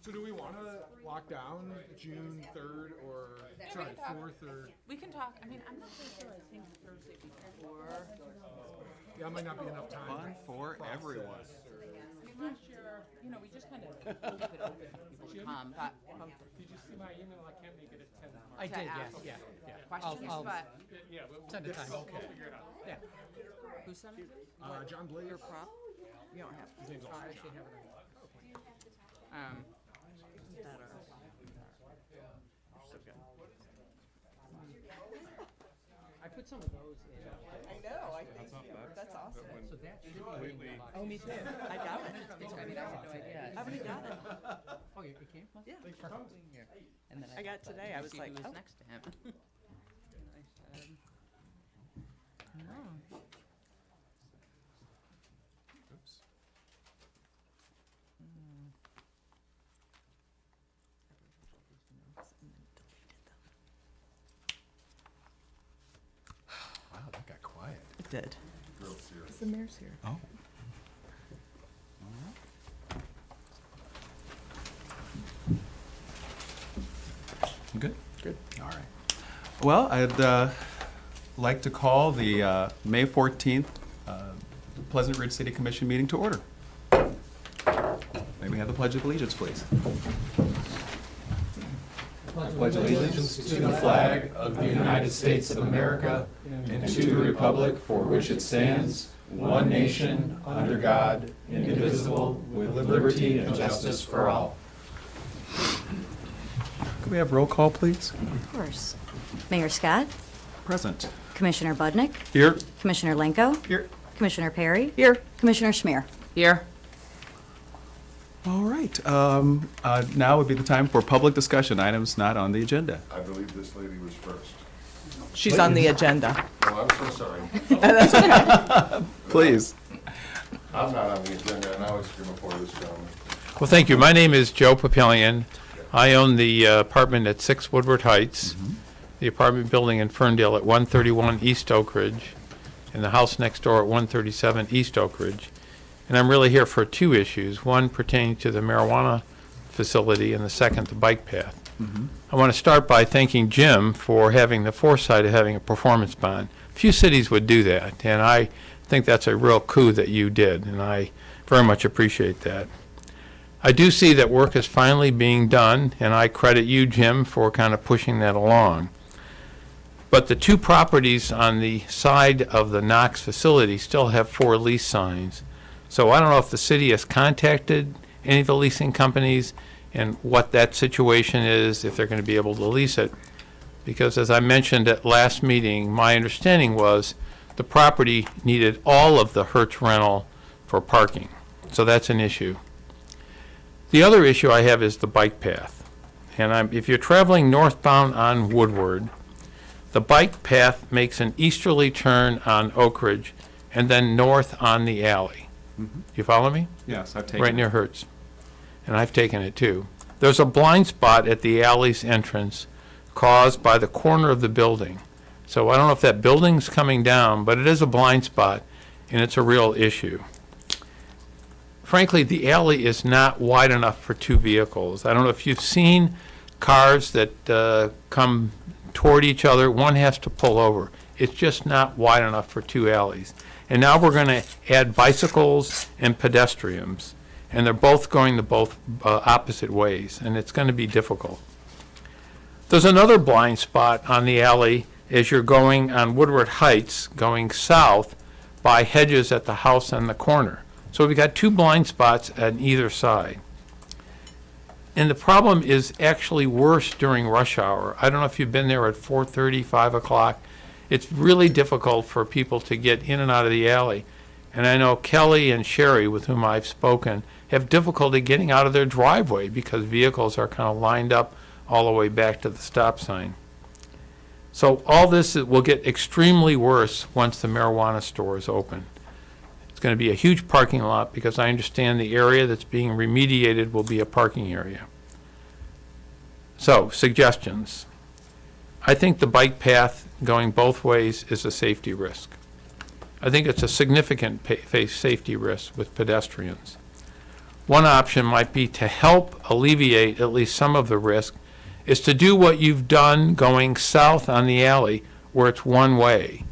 So do we want to lock down June 3rd or, sorry, 4th or, We can talk, I mean, I'm not really sure, I think Thursday before. yeah, it might not be enough time. Fun for everyone. I mean, last year, you know, we just kind of leave it open for people to come, but Did you see my email? I can't make it at 10 tomorrow. I To did, ask yes, yeah. questions, I'll but Yeah, we'll send a time. we'll figure it out. Yeah. who sent it? John Blaze. Your prop? You don't have to. His name's I also actually John. have it on. That are. So good. I put some of those in. I know, I think, that's awesome. So that should be. Oh, me too. I got it. I mean, I had no idea. I already got it. Oh, it came? Yeah. And then I got it thought, today. let I me was see like, who was oh. next to him. I said, no. Oops. Wow, that got quiet. It did. The mayor's here. Oh. Good? Good. All right. Well, I'd like to call the May 14th Pleasant Ridge City Commission meeting to order. May we have the Pledge of Allegiance, please? I pledge allegiance to the flag of the United States of America and to the republic for which it stands, one nation, under God, indivisible, with liberty and justice for all. Could we have roll call, please? Of course. Mayor Scott, Present. Commissioner Budnick, Here. Commissioner Lenko, Here. Commissioner Perry, Here. Commissioner Schmier. Here. All right. Now would be the time for public discussion, items not on the agenda. I believe this lady was first. She's on the agenda. Oh, I'm so sorry. Please. I'm not on the agenda, and I was here before this gentleman. Well, thank you. My name is Joe Papillion. I own the apartment at 6 Woodward Heights, the apartment building in Ferndale at 131 East Oak Ridge, and the house next door at 137 East Oak Ridge. And I'm really here for two issues, one pertaining to the marijuana facility and the second, the bike path. I want to start by thanking Jim for having the foresight of having a performance bond. Few cities would do that, and I think that's a real coup that you did, and I very much appreciate that. I do see that work is finally being done, and I credit you, Jim, for kind of pushing that along. But the two properties on the side of the Knox facility still have 4 lease signs. So I don't know if the city has contacted any of the leasing companies and what that situation is, if they're going to be able to lease it. Because as I mentioned at last meeting, my understanding was the property needed all of the Hertz rental for parking. So that's an issue. The other issue I have is the bike path. And if you're traveling northbound on Woodward, the bike path makes an easterly turn on Oak Ridge and then north on the alley. You follow me? Yes, I've taken Right near Hertz. And I've taken it too. There's a blind spot at the alley's entrance caused by the corner of the building. So I don't know if that building's coming down, but it is a blind spot, and it's a real issue. Frankly, the alley is not wide enough for 2 vehicles. I don't know if you've seen cars that come toward each other. One has to pull over. It's just not wide enough for 2 alleys. And now we're going to add bicycles and pedestrians, and they're both going the both opposite ways, and it's going to be difficult. There's another blind spot on the alley as you're going on Woodward Heights, going south by hedges at the house on the corner. So we've got 2 blind spots on either side. And the problem is actually worse during rush hour. I don't know if you've been there at 4:30, 5 o'clock. It's really difficult for people to get in and out of the alley. And I know Kelly and Sherry, with whom I've spoken, have difficulty getting out of their driveway because vehicles are kind of lined up all the way back to the stop sign. So all this will get extremely worse once the marijuana store is open. It's going to be a huge parking lot because I understand the area that's being remediated will be a parking area. So, suggestions. I think the bike path going both ways is a safety risk. I think it's a significant safety risk with pedestrians. one option might be to help alleviate at least some of the risk, is to do what you've done going south on the alley, where it's one way.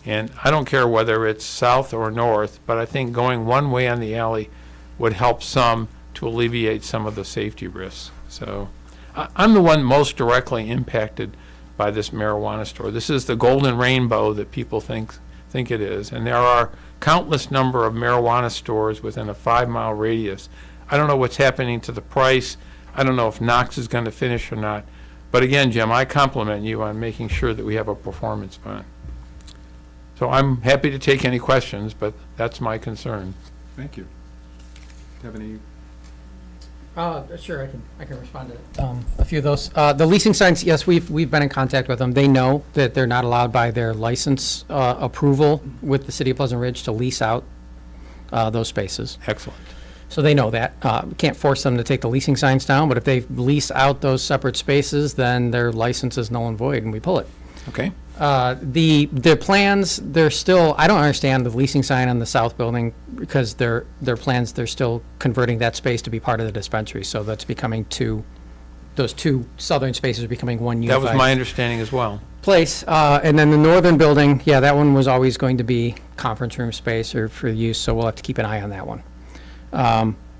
And I don't care whether it's south or north, but I think going one way on the alley would help some to alleviate some of the safety risks. So I'm the one most directly impacted by this marijuana store. This is the golden rainbow that people think it is. And there are countless number of marijuana stores within a 5-mile radius. I don't know what's happening to the price. I don't know if Knox is going to finish or not. But again, Jim, I compliment you on making sure that we have a performance bond. So I'm happy to take any questions, but that's my concern. Thank you. Do you have any? Sure, I can respond to a few of those. The leasing signs, yes, we've been in contact with them. They know that they're not allowed by their license approval with the city of Pleasant Ridge to lease out those spaces. Excellent. So they know that. We can't force them to take the leasing signs down, but if they lease out those separate spaces, then their license is null and void, and we pull it. Okay. Their plans, they're still, I don't understand the leasing sign on the south building, because their plans, they're still converting that space to be part of the dispensary, so that's becoming those two southern spaces are becoming one That unified was my understanding as well. place. And then the northern building, yeah, that one was always going to be conference room space or for use, so we'll have to keep an eye on that one.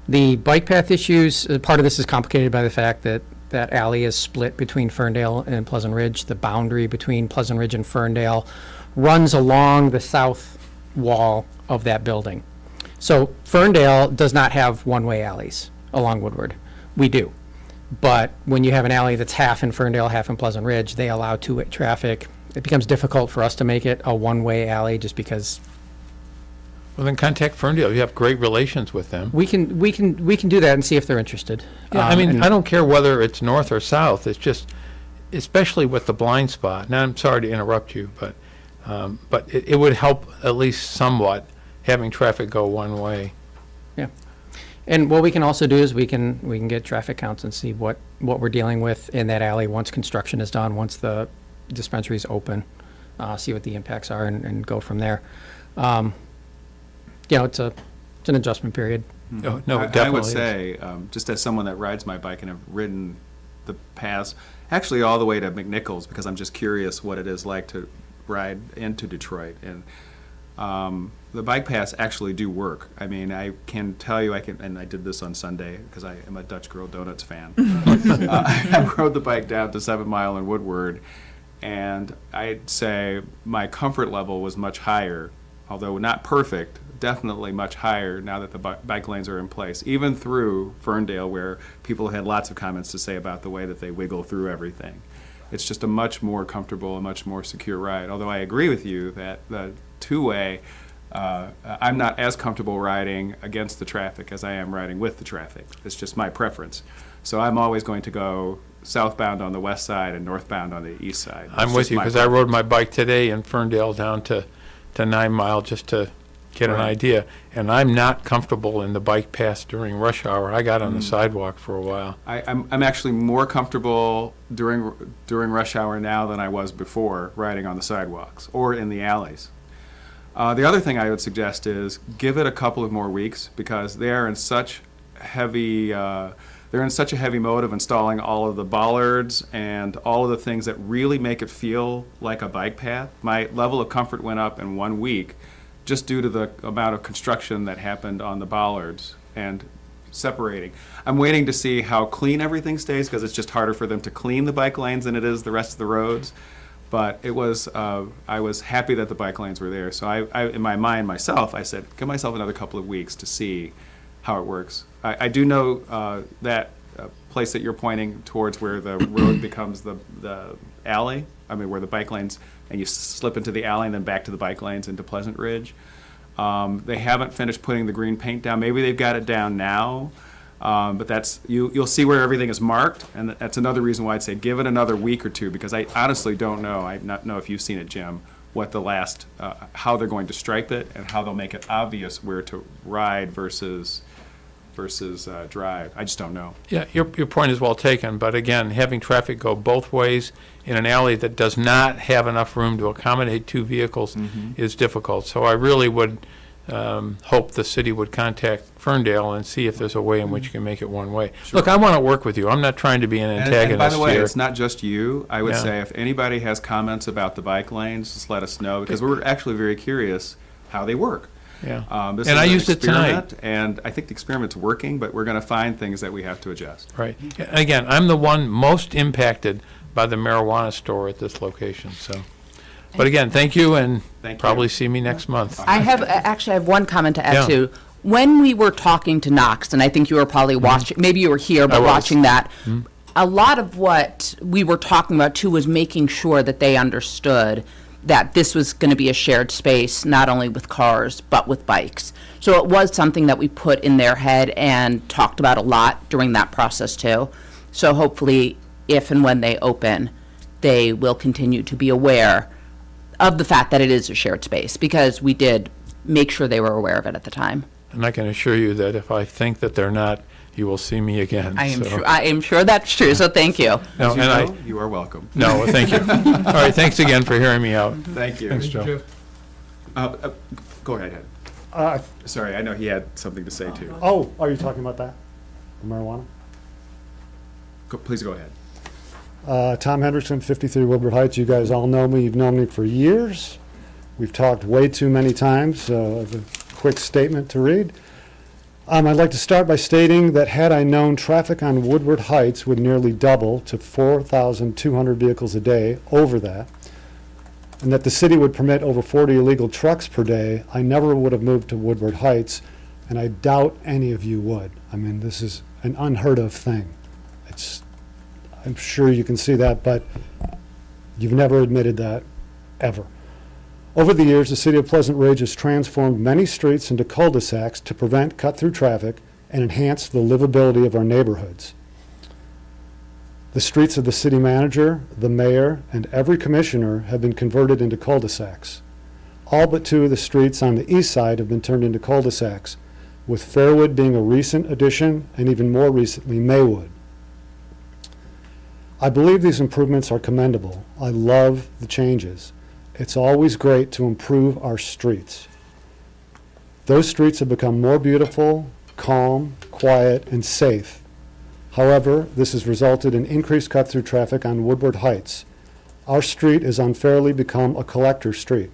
The bike path issues, part of this is complicated by the fact that that alley is split between Ferndale and Pleasant Ridge. The boundary between Pleasant Ridge and Ferndale runs along the south wall of that building. So Ferndale does not have one-way alleys along Woodward. We do. But when you have an alley that's half in Ferndale, half in Pleasant Ridge, they allow two-way traffic. It becomes difficult for us to make it a one-way alley just because Well, then contact Ferndale. You have great relations with them. we can do that and see if they're interested. Yeah, I mean, And- I don't care whether it's north or south. It's just, especially with the blind spot. Now, I'm sorry to interrupt you, but it would help at least somewhat having traffic go one way. And what we can also do is we can get traffic counts and see what we're dealing with in that alley once construction is done, once the dispensary is open, see what the impacts are and go from there. It's an adjustment period. No, I definitely. would is. say, just as someone that rides my bike and have ridden the paths, actually all the way to McNichols, because I'm just curious what it is like to ride into Detroit. And the bike paths actually do work. I mean, I can tell you, and I did this on Sunday because I am a Dutch Grill Donuts fan. I rode the bike down to 7 Mile and Woodward, and I'd say my comfort level was much higher, although not perfect, definitely much higher now that the bike lanes are in place, even through Ferndale, where people had lots of comments to say about the way that they wiggle through everything. It's just a much more comfortable, a much more secure ride, although I agree with you that the two-way, I'm not as comfortable riding against the traffic as I am riding with the traffic. It's just my preference. So I'm always going to go southbound on the west side and northbound on the east side. I'm with you, because I rode my bike today in Ferndale down to 9 Mile just to get an Right. idea. And I'm not comfortable in the bike paths during rush hour. I got on the sidewalk for a while. I'm actually more comfortable during rush hour now than I was before riding on the sidewalks or in the alleys. The other thing I would suggest is give it a couple of more weeks, because they are in such heavy they're in such a heavy mode of installing all of the bollards and all of the things that really make it feel like a bike path. My level of comfort went up in 1 week just due to the amount of construction that happened on the bollards and separating. I'm waiting to see how clean everything stays, because it's just harder for them to clean the bike lanes than it is the rest of the roads. But it was, I was happy that the bike lanes were there. So I in my mind, myself, I said, give myself another couple of weeks to see how it works. I do know that place that you're pointing towards, where the road becomes the alley, where the bike lanes, and you slip into the alley and then back to the bike lanes into Pleasant Ridge. They haven't finished putting the green paint down. Maybe they've got it down now. But that's you'll see where everything is marked, and that's another reason why I'd say give it another week or two, because I honestly don't know. I not know if you've seen it, Jim, what the last how they're going to stripe it and how they'll make it obvious where to ride versus drive. I just don't know. Yeah, your point is well taken, but again, having traffic go both ways in an alley that does not have enough room to accommodate two vehicles is difficult. So I really would hope the city would contact Ferndale and see if there's a way in which you can make it one way. Look, I want to work with you. I'm not trying to be an And antagonist by the way, here. it's not just you. I would Yeah. say if anybody has comments about the bike lanes, just let us know, because we're actually very curious how they work. Yeah. This And is I an used it tonight. experiment, and I think the experiment's working, but we're going to find things that we have to adjust. Right. Again, I'm the one most impacted by the marijuana store at this location, so. But again, thank you, and Thank you. probably see me next month. I have, actually, I have one comment to Yeah. add too. When we were talking to Knox, and I think you were probably watching, maybe you were here, but was. watching that, a lot of what we were talking about too was making sure that they understood that this was going to be a shared space, not only with cars, but with bikes. So it was something that we put in their head and talked about a lot during that process too. So hopefully, if and when they open, they will continue to be aware of the fact that it is a shared space, because we did make sure they were aware of it at the time. And I can assure you that if I think that they're not, you will see me again. I so. am sure that's true, so thank you. No, As you and know, you are welcome. no, thank you. All right, thanks again for hearing me out. Thank you. Thanks, Joe. Go ahead, Ed. Sorry, I know he had something to say too. Oh, are you talking about that? The marijuana? Please go ahead. Tom Henderson, 53 Wilbur Heights. You guys all know me. You've known me for years. We've talked way too many times. I have a quick statement to read. I'd like to start by stating that had I known traffic on Woodward Heights would nearly double to 4,200 vehicles a day, over that, and that the city would permit over 40 illegal trucks per day, I never would have moved to Woodward Heights, and I doubt any of you would. I mean, this is an unheard of thing. I'm sure you can see that, but you've never admitted that, ever. Over the years, the city of Pleasant Ridge has transformed many streets into cul-de-sacs to prevent cut-through traffic and enhance the livability of our neighborhoods. The streets of the city manager, the mayor, and every commissioner have been converted into cul-de-sacs. All but 2 of the streets on the east side have been turned into cul-de-sacs, with Fairwood being a recent addition, and even more recently, Maywood. I believe these improvements are commendable. I love the changes. It's always great to improve our streets. Those streets have become more beautiful, calm, quiet, and safe. However, this has resulted in increased cut-through traffic on Woodward Heights. Our street has unfairly become a collector street.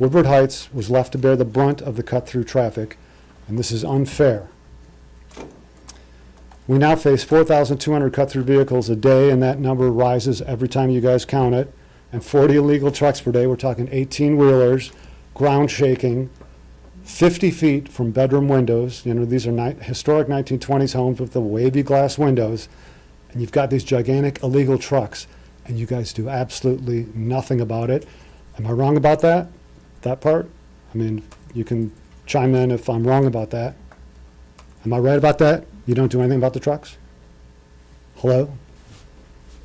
Woodward Heights was left to bear the brunt of the cut-through traffic, and this is unfair. We now face 4,200 cut-through vehicles a day, and that number rises every time you guys count it, and 40 illegal trucks per day. We're talking 18-wheelers, ground shaking, 50 feet from bedroom windows. You know, these are historic 1920s homes with the wavy glass windows, and you've got these gigantic illegal trucks, and you guys do absolutely nothing about it. Am I wrong about that? That part? I mean, you can chime in if I'm wrong about that. Am I right about that? You don't do anything about the trucks? Hello?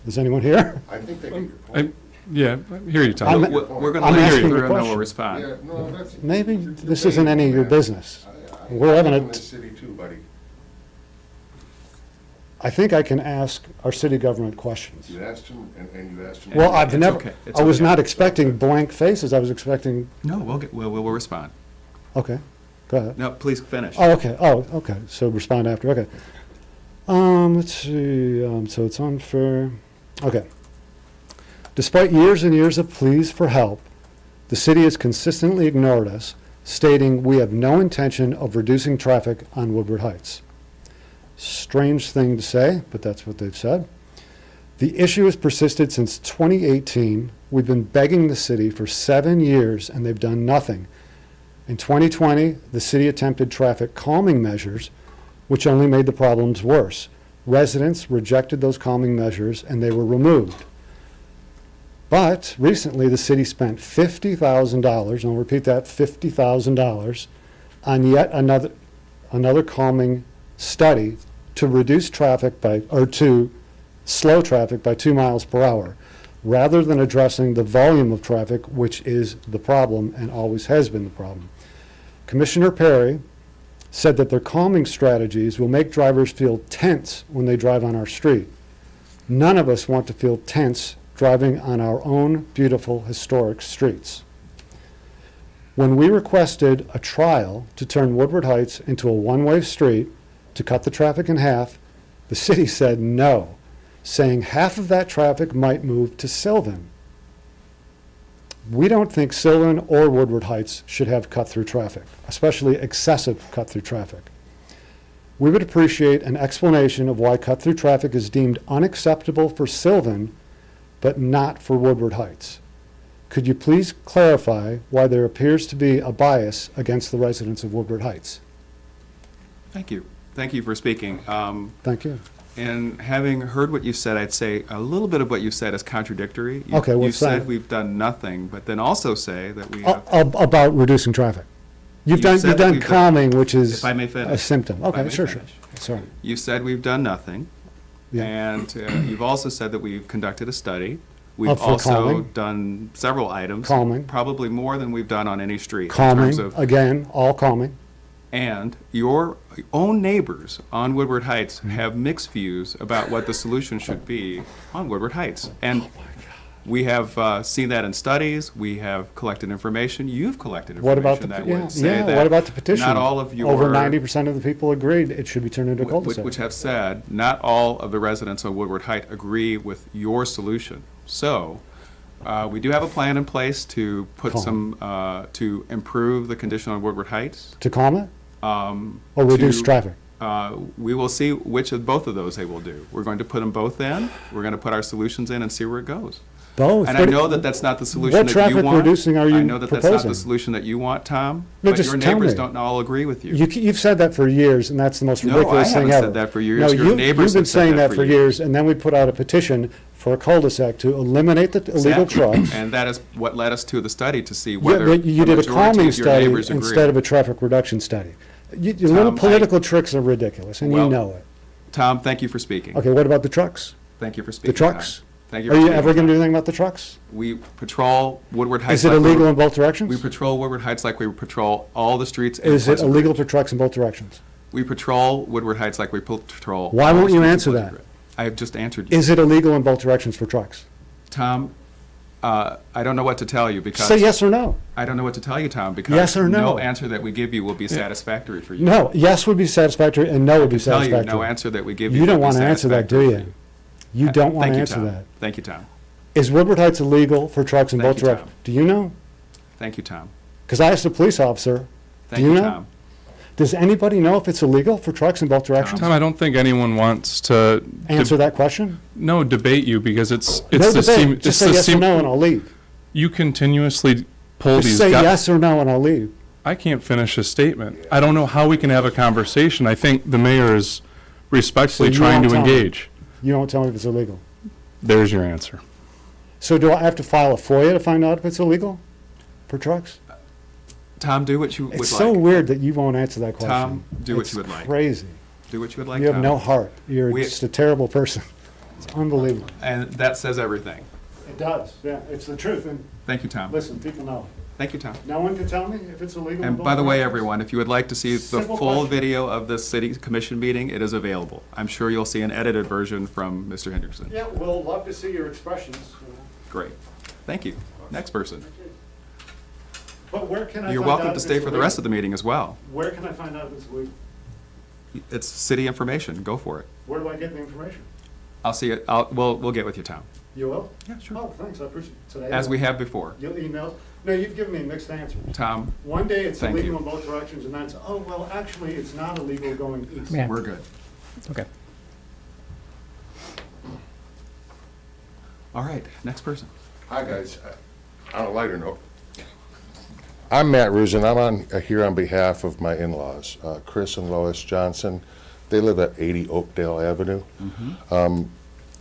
Is anyone here? I think they get your point. Yeah, I hear you, Tom. I'm- We're going to I'm let you asking through the and then we'll question. respond. Yeah, no, that's. Maybe this isn't any of your business. We're having I a- live in this city too, buddy. I think I can ask our city government questions. You asked him, and you asked him. Well, I've It's never, okay. It's I was okay. not expecting blank faces. I was expecting, No, we'll respond. okay, go ahead. No, please finish. Oh, okay, so respond after, okay. Let's see, so it's unfair, okay. Despite years and years of pleas for help, the city has consistently ignored us, stating we have no intention of reducing traffic on Woodward Heights. Strange thing to say, but that's what they've said. The issue has persisted since 2018. We've been begging the city for 7 years, and they've done nothing. In 2020, the city attempted traffic calming measures, which only made the problems worse. Residents rejected those calming measures, and they were removed. But recently, the city spent $50,000, and I'll repeat that, $50,000, on yet another calming study to reduce traffic to slow traffic by 2 miles per hour, rather than addressing the volume of traffic, which is the problem and always has been the problem. Commissioner Perry said that their calming strategies will make drivers feel tense when they drive on our street. None of us want to feel tense driving on our own beautiful historic streets. When we requested a trial to turn Woodward Heights into a one-way street to cut the traffic in half, the city said no, saying half of that traffic might move to Sylvan. We don't think Sylvan or Woodward Heights should have cut-through traffic, especially excessive cut-through traffic. We would appreciate an explanation of why cut-through traffic is deemed unacceptable for Sylvan, but not for Woodward Heights. Could you please clarify why there appears to be a bias against the residents of Woodward Heights? Thank you. Thank you for speaking. Thank you. And having heard what you said, I'd say a little bit of what you said is contradictory. Okay, You what's that? said we've done nothing, but then also say that we have, About reducing traffic. You've You said that done we've done- calming, which is if I may finish. a symptom. If I Okay, may sure. finish. Sorry. You said we've done nothing. Yeah. And you've also said that we've conducted a study. We've For also calming. done several items. Calming. Probably more than we've done on any street. In Calming, terms of, again, all calming. and your own neighbors on Woodward Heights Mm-hmm. have mixed views about what the solution should be on Woodward Heights. Oh And we have seen that in studies. We have collected information. You've collected What about the, information that yeah, would say yeah, that what about the petition? not all of your Over 90% of the people agreed it should be turned into a Wh- cul-de-sac. which have said, not all of the residents of Woodward Heights agree with your solution. So, we do have a plan in place to put Calm. some, to improve the condition on Woodward Heights. To calm it Or or reduce traffic? We will see which of both of those they will do. We're going to put them both in, we're going to put our solutions in and see where it goes. Both. And I But know that that's not the solution what that you want. traffic reducing are you I know that that's not proposing? the solution that you want, Tom. No, But just your tell neighbors me. don't all agree with you. You've said that for years, and that's the most No, I ridiculous thing haven't ever. said that for years. No, Your neighbors you've been have said saying that that for for years, and then we put out a petition for a cul-de-sac to eliminate the illegal Exactly. trucks. And that is what led us to the study, to see Yeah, whether but you the did a majority calming of your study neighbors agree. instead of a traffic reduction study. Your little Tom, political tricks are ridiculous, and you Well, know it. Tom, thank you for speaking. Okay, what about the trucks? Thank you for speaking. The trucks? Tom. Thank you Are for you speaking. ever going to do anything about the trucks? We patrol Woodward Heights. Is it like we- illegal in both directions? We patrol Woodward Heights like we patrol all the streets in Is it Pleasant illegal Ridge. for trucks in both directions? We patrol Woodward Heights like we patrol. Why all the won't you streets in answer Pleasant that? Ridge. I have just answered you. Is it illegal in both directions for trucks? Tom, I don't know what to tell you because. Say yes or no. I don't know what to tell you, Tom, because. Yes or no? No answer that we give you will be satisfactory for you. No, yes would be satisfactory, and no would be Tell you, satisfactory. no answer that we give you. You don't will be want to answer that, do satisfactory for you? You don't want Thank to you, answer Tom. that. Thank you, Tom. Is Woodward Heights illegal for trucks in Thank both you, Tom. directions? Do you know? Thank you, Tom. Because I asked a police officer, Thank do you know? Tom. Does anybody know if it's illegal for trucks in both directions? Tom, I don't think anyone wants to Answer that question. no debate you because it's No the debate, just say yes or no and I'll leave. You continuously pull Just these say guys. yes or no and I'll leave. I can't finish a statement. I don't know how we can have a conversation. I think the mayor is respectfully So you trying won't to tell me. engage. You won't tell me if it's illegal. There's your answer. So do I have to file a FOIA to find out if it's illegal for trucks? Tom, do what you would like. It's so weird that you won't answer that question. Tom, do what It's you would like. Crazy. Do what you would like, You have Tom. no heart. You're We- just a terrible person. It's unbelievable. And that says everything. It does, yeah. It's the truth. And Thank you, Tom. listen, people know. Thank you, Tom. No one can tell me if it's illegal. in And both by the way, directions? everyone, if you would like to see the Simple full question. video of the city commission meeting, it is available. I'm sure you'll see an edited version from Mr. Hendrickson. Yeah, we'll love to see your expressions. Great. Thank you. Next person. But where can I You're find welcome out to if stay it's for the rest of the meeting as well. Where can I find out if it's illegal? It's city information. Go for it. Where do I get the information? I'll see it. We'll get with you, Tom. You will? Yeah, sure. Oh, thanks, I appreciate it. Today. As we have before. You'll email? No, you've given me mixed answers. Tom, One day it's Thank illegal you. in both directions, and then it's, oh, well, actually, it's not illegal going east. Yeah. we're good. Okay. All right, next person. Hi, guys. On a lighter note, I'm Matt Rusin. I'm here on behalf of my in-laws, Chris and Lois Johnson. They live at 80 Oakdale Avenue.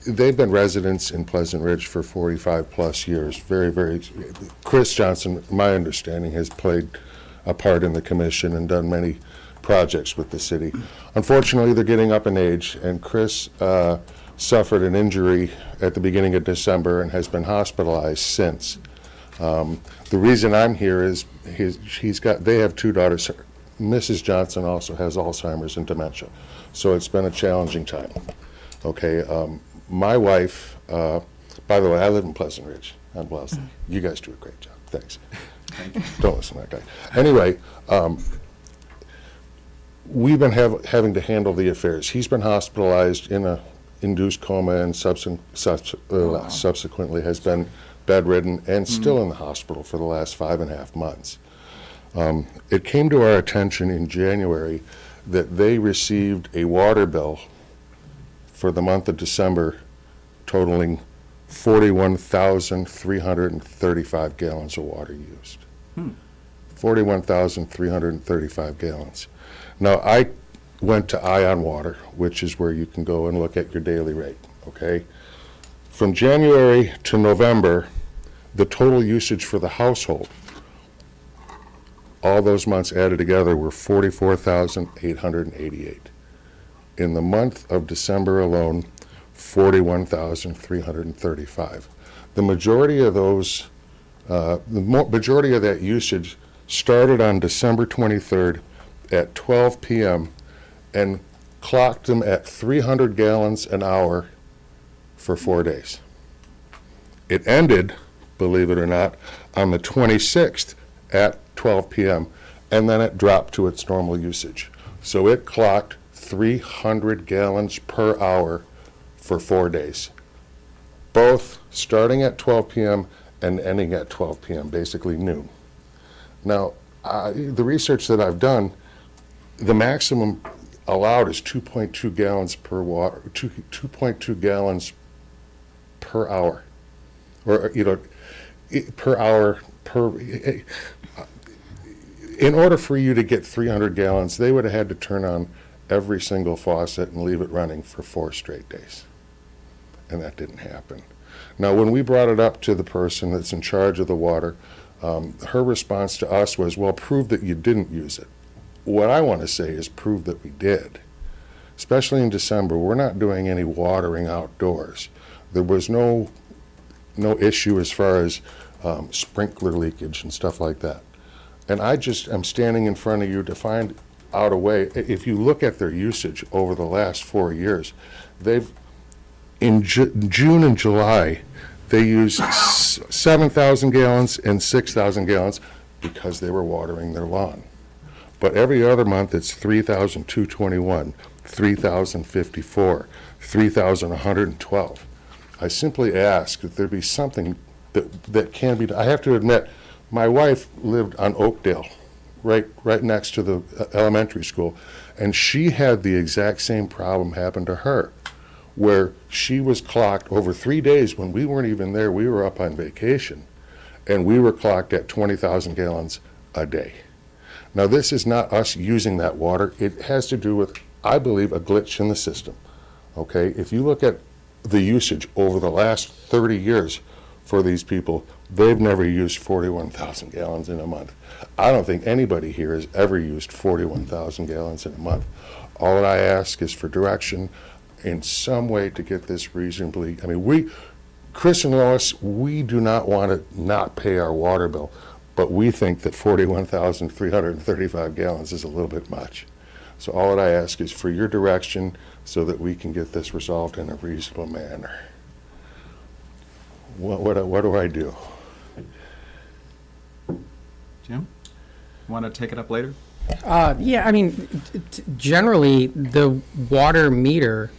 They've been residents in Pleasant Ridge for 45-plus years. Chris Johnson, my understanding, has played a part in the commission and done many projects with the city. Unfortunately, they're getting up in age, and Chris suffered an injury at the beginning of December and has been hospitalized since. The reason I'm here is they have two daughters. Mrs. Johnson also has Alzheimer's and dementia, so it's been a challenging time. Okay, my wife, by the way, I live in Pleasant Ridge on Wellesley. You guys do a great job, thanks. Don't listen to that guy. Anyway, we've been having to handle the affairs. He's been hospitalized in a induced coma and subsequently has been bedridden and still in the hospital for the last 5.5 months. It came to our attention in January that they received a water bill for the month of December totaling 41,335 gallons of water used. 41,335 gallons. Now, I went to Ion Water, which is where you can go and look at your daily rate, okay? From January to November, the total usage for the household, all those months added together, were 44,888. In the month of December alone, 41,335. The majority of those, majority of that usage started on December 23rd at 12 p.m. and clocked them at 300 gallons an hour for 4 days. It ended, believe it or not, on the 26th at 12 p.m., and then it dropped to its normal usage. So it clocked 300 gallons per hour for 4 days, both starting at 12 p.m. and ending at 12 p.m., basically noon. Now, the research that I've done, the maximum allowed is 2.2 gallons per water, 2.2 gallons per hour, or, per hour, in order for you to get 300 gallons, they would have had to turn on every single faucet and leave it running for 4 straight days. And that didn't happen. Now, when we brought it up to the person that's in charge of the water, her response to us was, well, prove that you didn't use it. What I want to say is prove that we did. Especially in December, we're not doing any watering outdoors. There was no issue as far as sprinkler leakage and stuff like that. And I'm standing in front of you to find out a way. If you look at their usage over the last 4 years, in June and July, they used 7,000 gallons and 6,000 gallons because they were watering their lawn. But every other month, it's 3,221, 3,054, 3,112. I simply ask that there be something that can be done. I have to admit, my wife lived on Oakdale, right next to the elementary school, and she had the exact same problem happen to her, where she was clocked over 3 days when we weren't even there. We were up on vacation, and we were clocked at 20,000 gallons a day. Now, this is not us using that water. It has to do with, I believe, a glitch in the system, okay? If you look at the usage over the last 30 years for these people, they've never used 41,000 gallons in a month. I don't think anybody here has ever used 41,000 gallons in a month. All that I ask is for direction in some way to get this reasonably, Chris and Lois, we do not want to not pay our water bill, but we think that 41,335 gallons is a little bit much. So all that I ask is for your direction so that we can get this resolved in a reasonable manner. What do I do? Jim, want to take it up later? Generally, the water meter,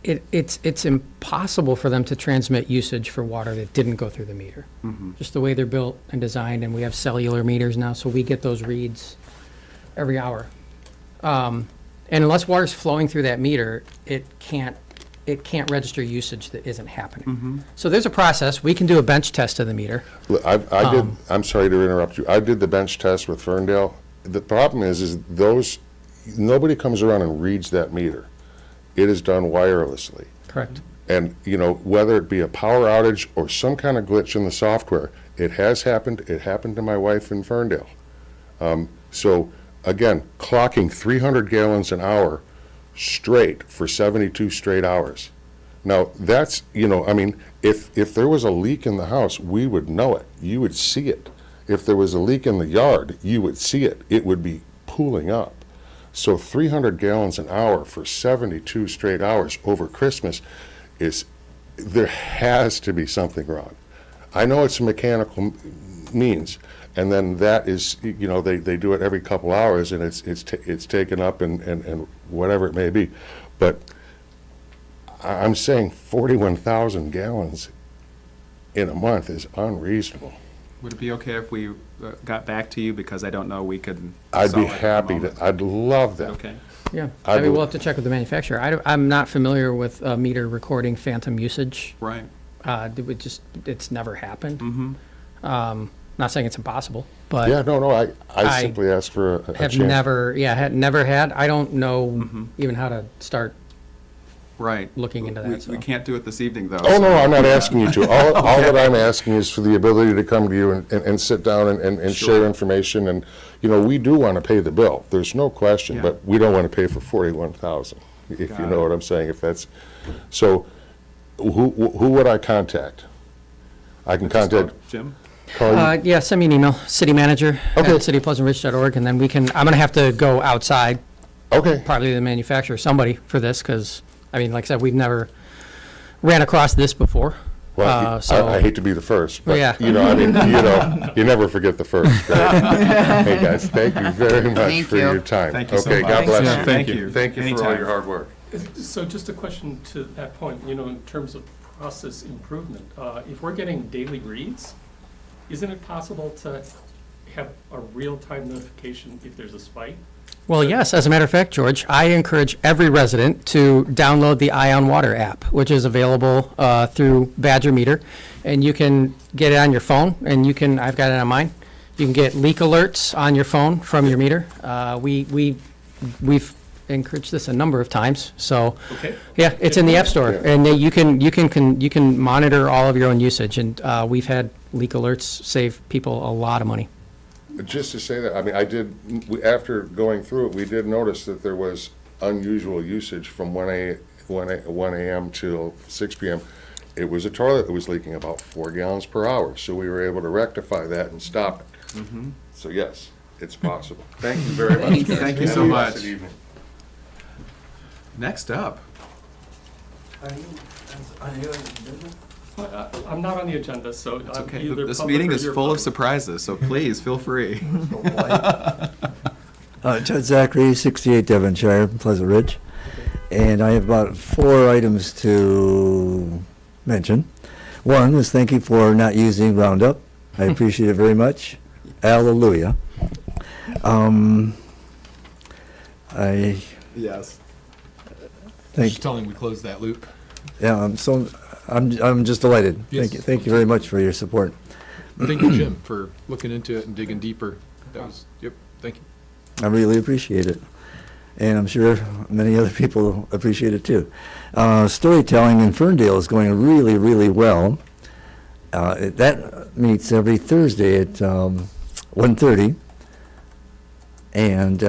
it's impossible for them to transmit usage for water that didn't go through the meter. Just the way they're built and designed, and we have cellular meters now, so we get those reads every hour. And unless water's flowing through that meter, it can't register usage that isn't happening. So there's a process. We can do a bench test of the meter. Look, I'm sorry to interrupt you. I did the bench test with Ferndale. The problem is nobody comes around and reads that meter. It is done wirelessly. Correct. And, whether it be a power outage or some kind of glitch in the software, it has happened. It happened to my wife in Ferndale. So, again, clocking 300 gallons an hour straight for 72 straight hours. Now, that's, if there was a leak in the house, we would know it. You would see it. If there was a leak in the yard, you would see it. It would be pooling up. So 300 gallons an hour for 72 straight hours over Christmas there has to be something wrong. I know it's a mechanical means. And then that is, you know, they do it every couple hours, and it's taken up and whatever it may be. But I'm saying 41,000 gallons in a month is unreasonable. Would it be okay if we got back to you, because I don't know we could I'd solve be it at the happy moment. I'd love that. Okay. Yeah, I I mean, will- we'll have to check with the manufacturer. I'm not familiar with a meter recording phantom usage. Right. It's never happened. Not saying it's impossible, but. Yeah, no, I I simply asked for a Have chance. never had. I don't know even how to start. Right. Looking into that, We so. can't do it this evening, though. Oh, no, I'm not asking you to. All that I'm asking is for the ability to come to you and sit down and share Sure. information. And, you know, we do want to pay the bill. There's no question, Yeah. but we don't want to pay for 41,000, if Got you it. know what I'm saying, if that's, so who would I contact? I can contact, Jim? call you? Yeah, send me an email, city manager Okay. at cityofpleasantridge.org, and then I'm gonna have to go outside, Okay, probably the manufacturer, somebody for this, because, I mean, like I said, we've never ran across this before. well, so- I hate to be the first, but, Yeah. you know, I mean, you know, you never forget the first. right? Hey, guys, thank you very much Thank for you. your time. Thank you so Okay, much. God bless Yeah, you. thank you. Thank you for all Anytime. your hard work. So just a question to that point, you know, in terms of process improvement, if we're getting daily reads, isn't it possible to have a real-time notification if there's a spike? Well, yes, as a matter of fact, George, I encourage every resident to download the Ion Water app, which is available through Badger Meter, and you can get it on your phone, and I've got it on mine. You can get leak alerts on your phone from your meter. We've encouraged this a number of times, so, Okay. yeah, it's in the App Store, Yeah. and you can monitor all of your own usage, and we've had leak alerts save people a lot of money. Just to say that, I mean, after going through it, we did notice that there was unusual usage from 1 a.m. till 6 p.m. It was a toilet that was leaking about 4 gallons per hour, so we were able to rectify that and stop it. So yes, it's possible. Thank you very much. Thank you. Thank you so Have a much. blessed evening. Next up. I'm not on the agenda, so It's I'm okay. either This public meeting or is you're full of public. surprises, so please feel free. Judd Zachary, 68 Devonshire, Pleasant Ridge. And I have about 4 items to mention. One is thank you for not using Roundup. I appreciate it very much. Hallelujah. I Yes. think, Just tell him we closed that loop. yeah, I'm just delighted. Yes. Thank you very much for your support. Thank you, Jim, for looking into it and digging deeper. That was, yep, thank you. I really appreciate it. And I'm sure many other people appreciate it too. Storytelling in Ferndale is going really, really well. That meets every Thursday at 1:30. And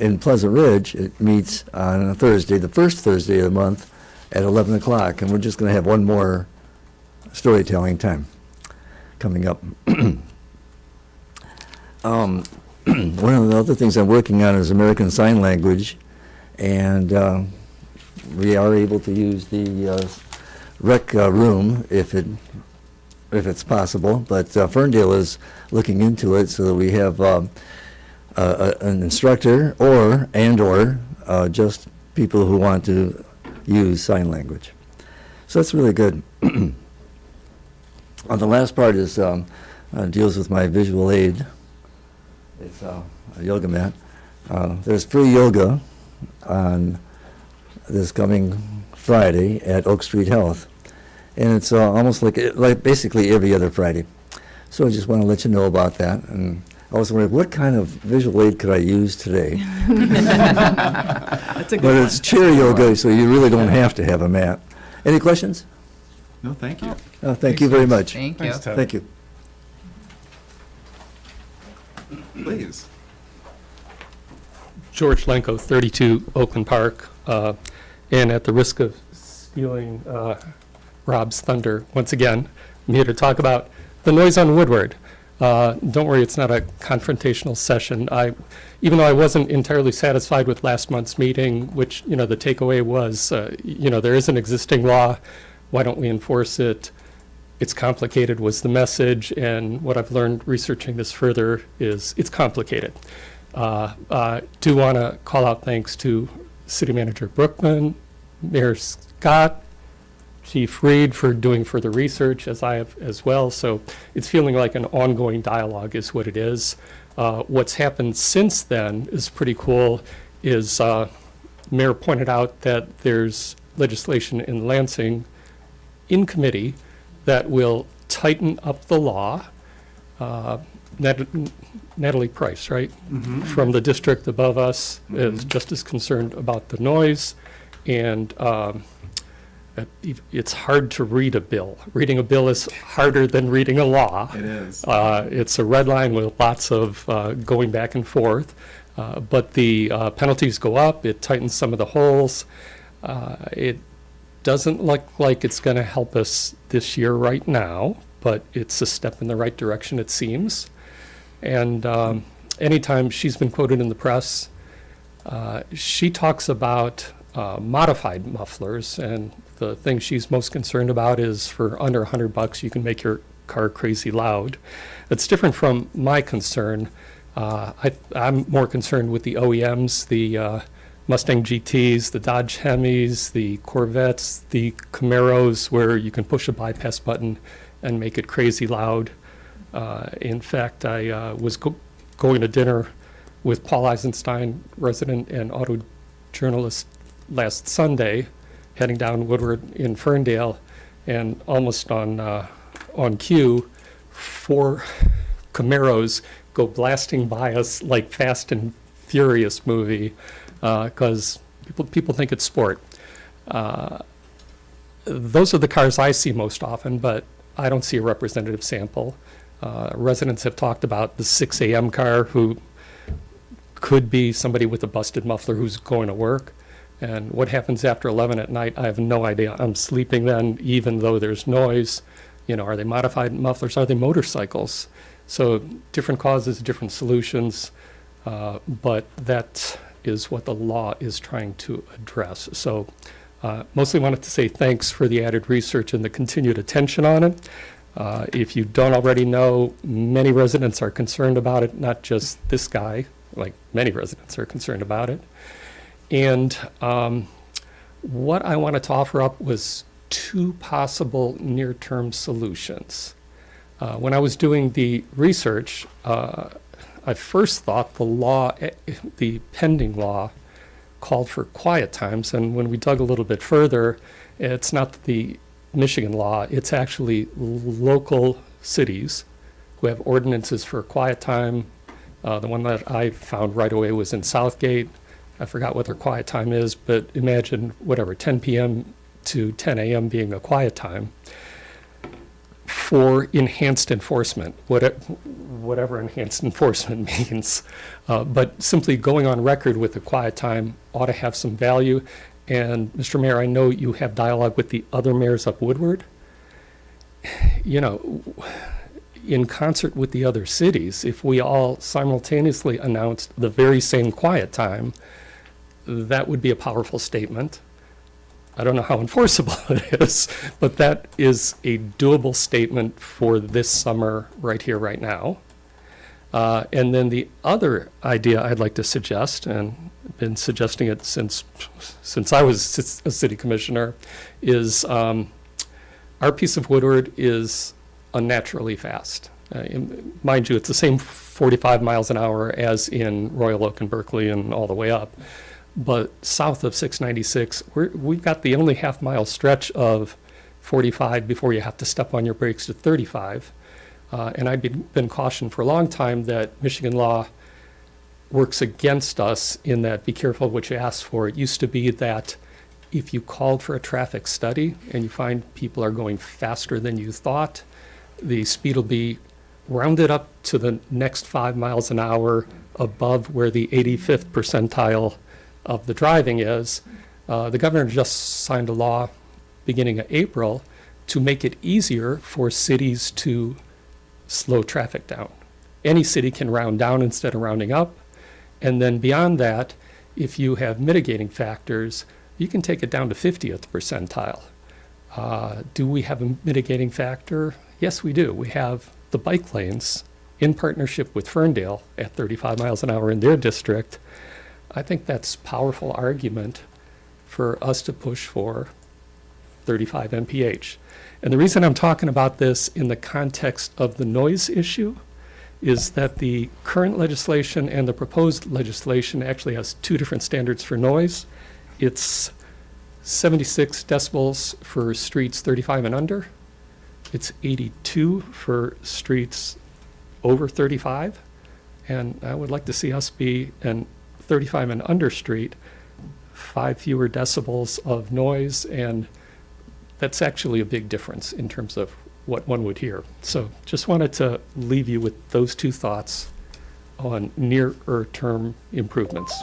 in Pleasant Ridge, it meets on a Thursday, the first Thursday of the month at 11 o'clock. And we're just going to have one more storytelling time coming up. One of the other things I'm working on is American Sign Language, and we are able to use the rec room if it's possible. But Ferndale is looking into it so that we have an instructor or just people who want to use sign language. So that's really good. The last part is deals with my visual aid. It's a yoga mat. There's free yoga on this coming Friday at Oak Street Health. And it's almost like basically every other Friday. So I just want to let you know about that. And I was wondering, what kind of visual aid could I use today? That's a But good one. it's chair yoga, so you really don't have to have a mat. Any questions? No, thank you. Thank you very much. Thank you. Thank you. Please. George Lenko, 32 Oakland Park, and at the risk of stealing Rob's thunder once again, I'm here to talk about the noise on Woodward. Don't worry, it's not a confrontational session. Even though I wasn't entirely satisfied with last month's meeting, which, you know, the takeaway was, you know, there is an existing law, why don't we enforce it? it's complicated was the message, and what I've learned researching this further is it's complicated. Do want to call out thanks to City Manager Brookman, Mayor Scott, Chief Reed for doing further research, as I have as well. So it's feeling like an ongoing dialogue is what it is. What's happened since then is pretty cool, is Mayor pointed out that there's legislation in Lansing in committee that will tighten up the law. Natalie Price, right? From the district above us is just as concerned about the noise, and it's hard to read a bill. Reading a bill is harder than reading a law. It is. It's a red line with lots of going back and forth, but the penalties go up, it tightens some of the holes. It doesn't look like it's going to help us this year right now, but it's a step in the right direction, it seems. And anytime she's been quoted in the press, she talks about modified mufflers, and the thing she's most concerned about is for under $100 you can make your car crazy loud. It's different from my concern. I'm more concerned with the OEMs, the Mustang GTs, the Dodge Hemis, the Corvettes, the Camaros, where you can push a bypass button and make it crazy loud. In fact, I was going to dinner with Paul Eisenstein, resident and auto journalist, last Sunday, heading down Woodward in Ferndale, and almost on cue, 4 Camaros go blasting by us like Fast and Furious movie, because people think it's sport. Those are the cars I see most often, but I don't see a representative sample. Residents have talked about the 6 a.m. car who could be somebody with a busted muffler who's going to work. And what happens after 11 at night, I have no idea. I'm sleeping then, even though there's noise. You know, are they modified mufflers? Are they motorcycles? So different causes, different solutions, but that is what the law is trying to address. So mostly wanted to say thanks for the added research and the continued attention on it. If you don't already know, many residents are concerned about it, not just this guy, like many residents are concerned about it. And what I wanted to offer up was 2 possible near-term solutions. When I was doing the research, I first thought the pending law called for quiet times, and when we dug a little bit further, it's not the Michigan law, it's actually local cities who have ordinances for quiet time. The one that I found right away was in Southgate. I forgot what their quiet time is, but imagine whatever, 10 p.m. to 10 a.m. being a quiet time for enhanced enforcement, whatever enhanced enforcement means. But simply going on record with a quiet time ought to have some value. And Mr. Mayor, I know you have dialogue with the other mayors up Woodward. You know, in concert with the other cities, if we all simultaneously announced the very same quiet time, that would be a powerful statement. I don't know how enforceable it is, but that is a doable statement for this summer right here, right now. And then the other idea I'd like to suggest, and I've been suggesting it since I was a city commissioner, is our piece of Woodward is unnaturally fast. Mind you, it's the same 45 miles an hour as in Royal Oak and Berkeley and all the way up. But south of 696, we've got the only half-mile stretch of 45 before you have to step on your brakes to 35. And I've been cautioned for a long time that Michigan law works against us in that be careful what you ask for. It used to be that if you called for a traffic study and you find people are going faster than you thought, the speed will be rounded up to the next 5 miles an hour above where the 85th percentile of the driving is. The governor just signed a law beginning of April to make it easier for cities to slow traffic down. Any city can round down instead of rounding up. And then beyond that, if you have mitigating factors, you can take it down to 50th percentile. Do we have a mitigating factor? Yes, we do. We have the bike lanes in partnership with Ferndale at 35 miles an hour in their district. I think that's powerful argument for us to push for 35 mph. And the reason I'm talking about this in the context of the noise issue is that the current legislation and the proposed legislation actually has two different standards for noise. It's 76 decibels for streets 35 and under. It's 82 for streets over 35. And I would like to see us be an 35 and under street, 5 fewer decibels of noise, and that's actually a big difference in terms of what one would hear. So just wanted to leave you with those two thoughts on nearer term improvements.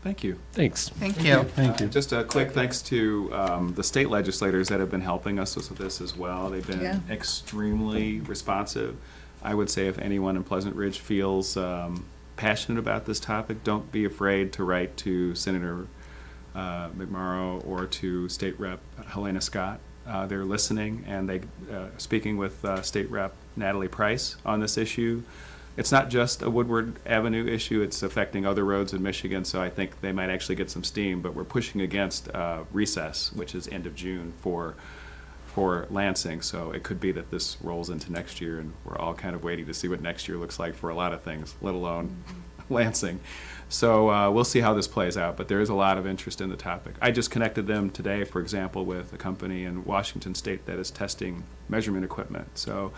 Thank you. Thanks. Thank you. Just a quick thanks to the state legislators that have been helping us with this as well. They've been Yeah. extremely responsive. I would say if anyone in Pleasant Ridge feels passionate about this topic, don't be afraid to write to Senator McMorrow or to State Rep Helena Scott. They're listening, and they speaking with State Rep Natalie Price on this issue. It's not just a Woodward Avenue issue, it's affecting other roads in Michigan, so I think they might actually get some steam, but we're pushing against recess, which is end of June for Lansing, so it could be that this rolls into next year, and we're all kind of waiting to see what next year looks like for a lot of things, let alone Lansing. So we'll see how this plays out, but there is a lot of interest in the topic. I just connected them today, for example, with a company in Washington State that is testing measurement equipment. So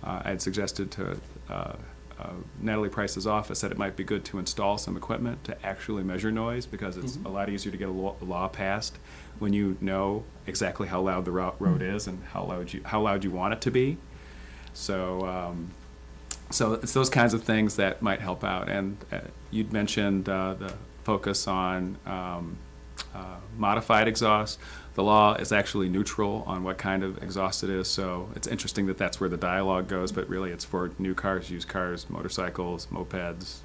I had suggested to Natalie Price's office that it might be good to install some equipment to actually measure noise, because it's a lot easier to get a law passed when you know exactly how loud the road is and how loud you want it to be. So so it's those kinds of things that might help out. And you'd mentioned the focus on modified exhaust. The law is actually neutral on what kind of exhaust it is, so it's interesting that that's where the dialogue goes, but really it's for new cars, used cars, motorcycles, mopeds,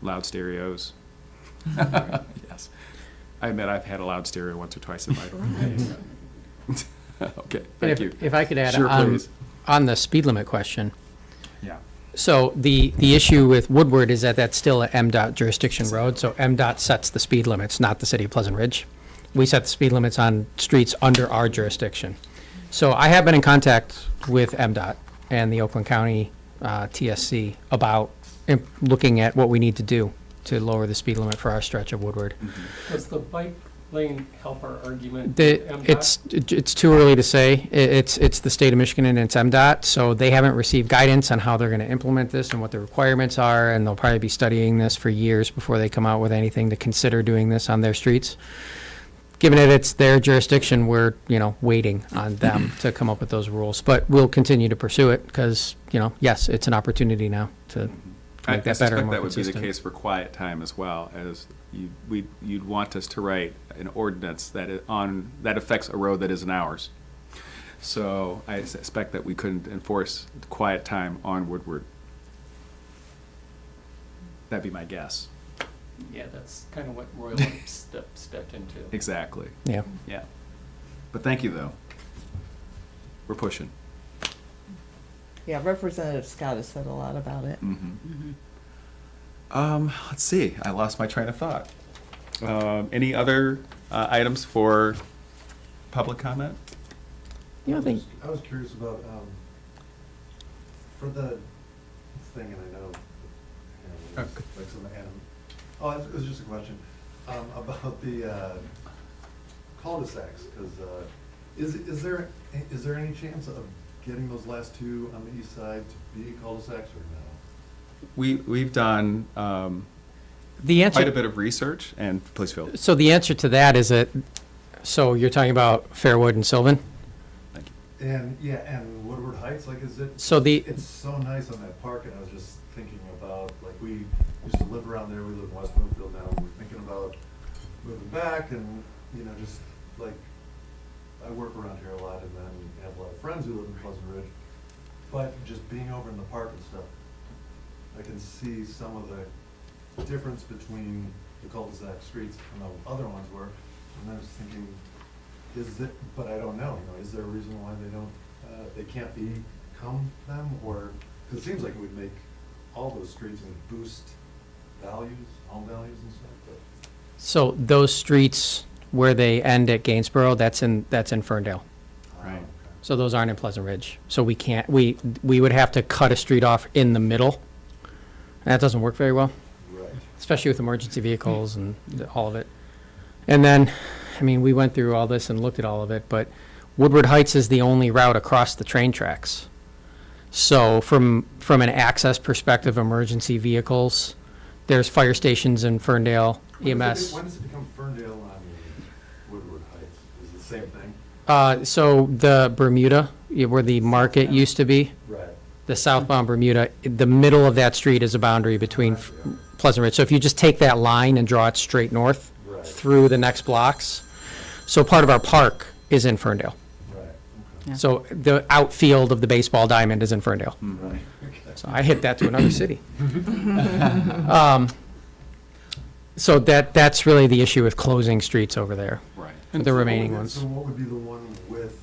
loud stereos. Yes. I admit I've had a loud stereo once or twice in my life. Okay, thank you. If I could add, Sure, please. on the speed limit question. Yeah. So the issue with Woodward is that that's still an MDOT jurisdiction road, so MDOT sets the speed limits, not the city of Pleasant Ridge. We set the speed limits on streets under our jurisdiction. So I have been in contact with MDOT and the Oakland County TSC about looking at what we need to do to lower the speed limit for our stretch of Woodward. Does the bike lane help our argument? with MDOT? It's too early to say. It's the state of Michigan and it's MDOT, so they haven't received guidance on how they're going to implement this and what the requirements are, and they'll probably be studying this for years before they come out with anything to consider doing this on their streets. Given that it's their jurisdiction, we're, waiting on them to come up with those rules. But we'll continue to pursue it because, yes, it's an opportunity now to I make that better and suspect more that would be the consistent. case for quiet time as well, as you'd want us to write an ordinance that affects a road that isn't ours. So I suspect that we couldn't enforce quiet time on Woodward. That'd be my guess. Yeah, that's kind of what Royal stepped into. Exactly. Yeah. Yeah. But thank you, though. We're pushing. Yeah, Representative Scott has said a lot about it. Let's see. I lost my train of thought. Any other items for public comment? I think I was curious about, for the thing, and I know, like some anim. Oh, it was just a question, about the, cul-de-sacs, because, is there any chance of getting those last two on the east side to be cul-de-sacs or no? We've done the answer. quite a bit of research, and please, Phil. So the answer to that is that. So you're talking about Fairwood and Sylvan. And, and Woodward Heights, like, is it? So It's so nice on that park, and I was just thinking about, like, we used to live around there, we live in West Bloomfield now, we're thinking about moving back, and, just, like, I work around here a lot, and then have a lot of friends who live in Pleasant Ridge, but just being over in the park and stuff, I can see some of the difference between the cul-de-sac streets and the other ones were, and I was thinking, is that, but I don't know, is there a reason why they don't, they can't become them, or, because it seems like it would make all those streets and boost values, home values and stuff, but. So those streets where they end at Gainsborough, that's in Ferndale. Right. So those aren't in Pleasant Ridge. So we can't, we would have to cut a street off in the middle. And that doesn't work very well, Right. especially with emergency vehicles and all of it. And then, I mean, we went through all this and looked at all of it, but Woodward Heights is the only route across the train tracks. So from an access perspective, emergency vehicles, there's fire stations in Ferndale, EMS. When does it become Ferndale on Woodward Heights? Is it the same thing? So the Bermuda, where the market used to be, Right. the southbound Bermuda, the middle of that street is a boundary between Pleasant Ridge. So if you just take that line and draw it straight north Right. through the next blocks, so part of our park is in Ferndale. Right. Yeah. So the outfield of the baseball diamond is in Ferndale. Right. So I hit that to another city. So that's really the issue with closing streets over there, Right. the remaining ones. So what would be the one with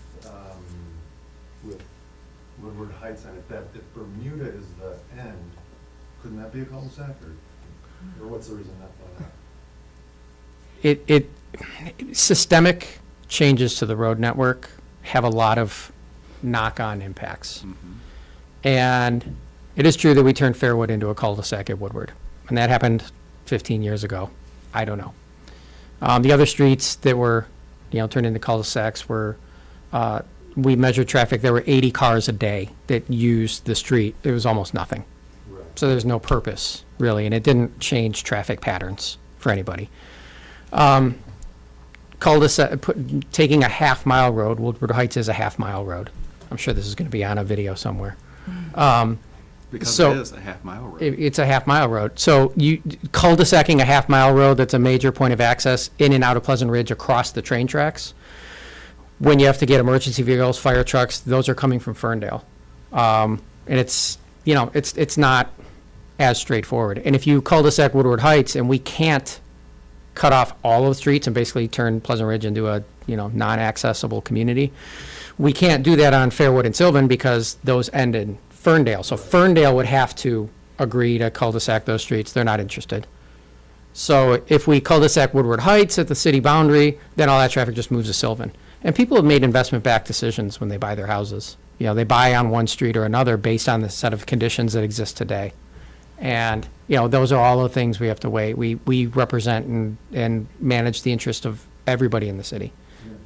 Woodward Heights on it? If Bermuda is the end, couldn't that be a cul-de-sac, or what's the reason that? It systemic changes to the road network have a lot of knock-on impacts. And it is true that we turned Fairwood into a cul-de-sac at Woodward, and that happened 15 years ago. I don't know. The other streets that were, turned into cul-de-sacs were, we measured traffic, there were 80 cars a day that used the street. It was almost nothing. Right. So there's no purpose, really, and it didn't change traffic patterns for anybody. Cul-de-sac, taking a half-mile road, Woodward Heights is a half-mile road. I'm sure this is going to be on a video somewhere. Because So- it is a half-mile road. It's a half-mile road. So you cul-de-sacing a half-mile road that's a major point of access in and out of Pleasant Ridge across the train tracks, when you have to get emergency vehicles, fire trucks, those are coming from Ferndale. And it's, it's not as straightforward. And if you cul-de-sac Woodward Heights and we can't cut off all of the streets and basically turn Pleasant Ridge into a, non-accessible community, we can't do that on Fairwood and Sylvan because those end in Ferndale. So Ferndale would have to agree to cul-de-sac those streets. They're not interested. So if we cul-de-sac Woodward Heights at the city boundary, then all that traffic just moves to Sylvan. And people have made investment-backed decisions when they buy their houses. They buy on one street or another based on the set of conditions that exist today. And, those are all the things we have to weigh. We represent and manage the interest of everybody in the city.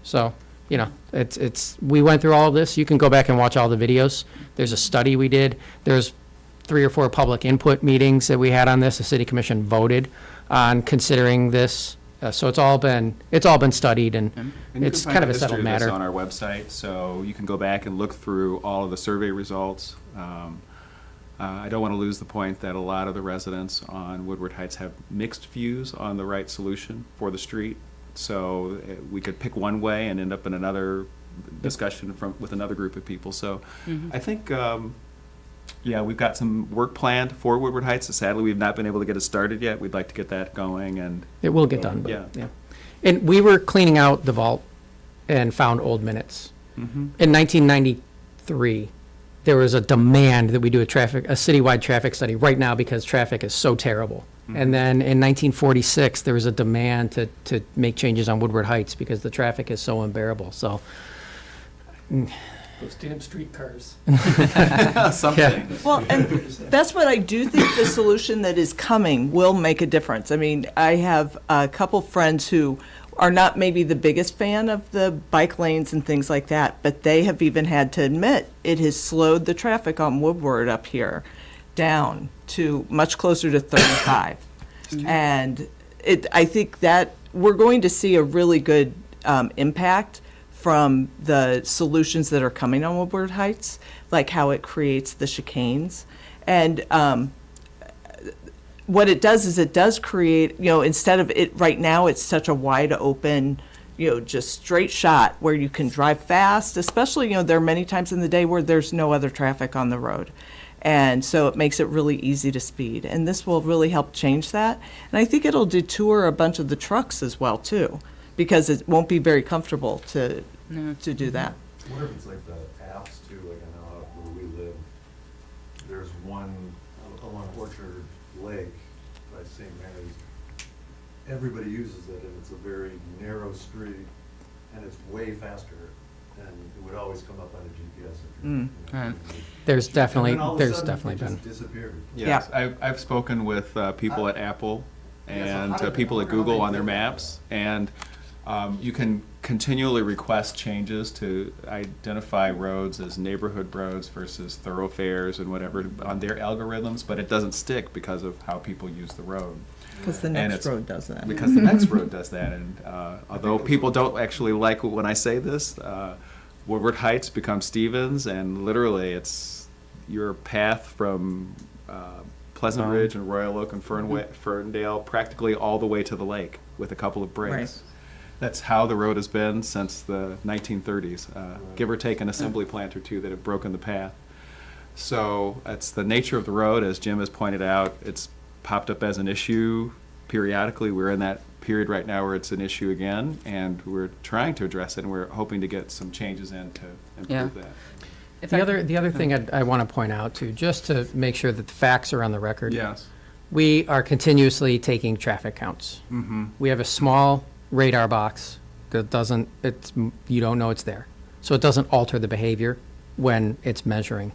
So, we went through all of this. You can go back and watch all the videos. There's a study we did. There's 3 or 4 public input meetings that we had on this. The city commission voted on considering this. So it's all been studied, and And you it's can kind find of a history settled this matter. on our website, so you can go back and look through all of the survey results. I don't want to lose the point that a lot of the residents on Woodward Heights have mixed views on the right solution for the street. So we could pick one way and end up in another discussion with another group of people. So I think, we've got some work planned for Woodward Heights. Sadly, we've not been able to get it started yet. We'd like to get that going, and It will get done, but, Yeah. yeah. And we were cleaning out the vault and found old minutes. In 1993, there was a demand that we do a citywide traffic study right now because traffic is so terrible. And then in 1946, there was a demand to make changes on Woodward Heights because the traffic is so unbearable. So, Those damn streetcars. something. Well, and that's what I do think the solution that is coming will make a difference. I mean, I have a couple friends who are not maybe the biggest fan of the bike lanes and things like that, but they have even had to admit it has slowed the traffic on Woodward up here down to much closer to 35. And I think that we're going to see a really good impact from the solutions that are coming on Woodward Heights, like how it creates the chicanes. And what it does is it does create, instead of it, right now it's such a wide open, just straight shot where you can drive fast, especially, there are many times in the day where there's no other traffic on the road. And so it makes it really easy to speed. And this will really help change that. And I think it'll detour a bunch of the trucks as well, too. because it won't be very comfortable to do that. What if it's like the apps too, like I know out where we live, there's one along Orchard Lake by St. Mary's. Everybody uses it and it's a very narrow street and it's way faster and it would always come up on a GPS if you're. Right. There's definitely, And then all of a there's sudden, definitely it been. just disappeared. Yes, I've spoken with people at Apple and how did- people at I wonder how Google they on their do that. maps, and you can continually request changes to identify roads as neighborhood roads versus thoroughfares and whatever on their algorithms, but it doesn't stick because of how people use the road. Because the And next it's- road does that. Because the next road does that, and although people don't actually like when I say this, Woodward Heights becomes Stevens, and literally it's your path from Pleasant Ridge and Royal Oak and Ferndale practically all the way to the lake with a couple of breaks. Right. That's how the road has been since the 1930s, give or take an assembly plant or two that have broken the path. So it's the nature of the road, as Jim has pointed out. It's popped up as an issue periodically. We're in that period right now where it's an issue again, and we're trying to address it, and we're hoping to get some changes in to improve Yeah. that. If The other thing I want to point out too, just to make sure that the facts are on the record. Yes. We are continuously taking traffic counts. We have a small radar box that doesn't, you don't know it's there. So it doesn't alter the behavior when it's measuring.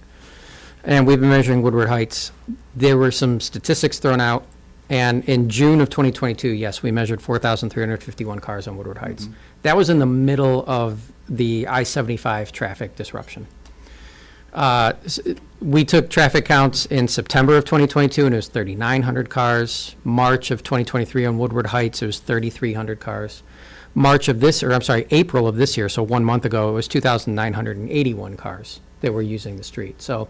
And we've been measuring Woodward Heights. There were some statistics thrown out, and in June of 2022, yes, we measured 4,351 cars on Woodward Heights. That was in the middle of the I-75 traffic disruption. We took traffic counts in September of 2022, and it was 3,900 cars. March of 2023 on Woodward Heights, it was 3,300 cars. April of this year, so 1 month ago, it was 2,981 cars that were using the street. So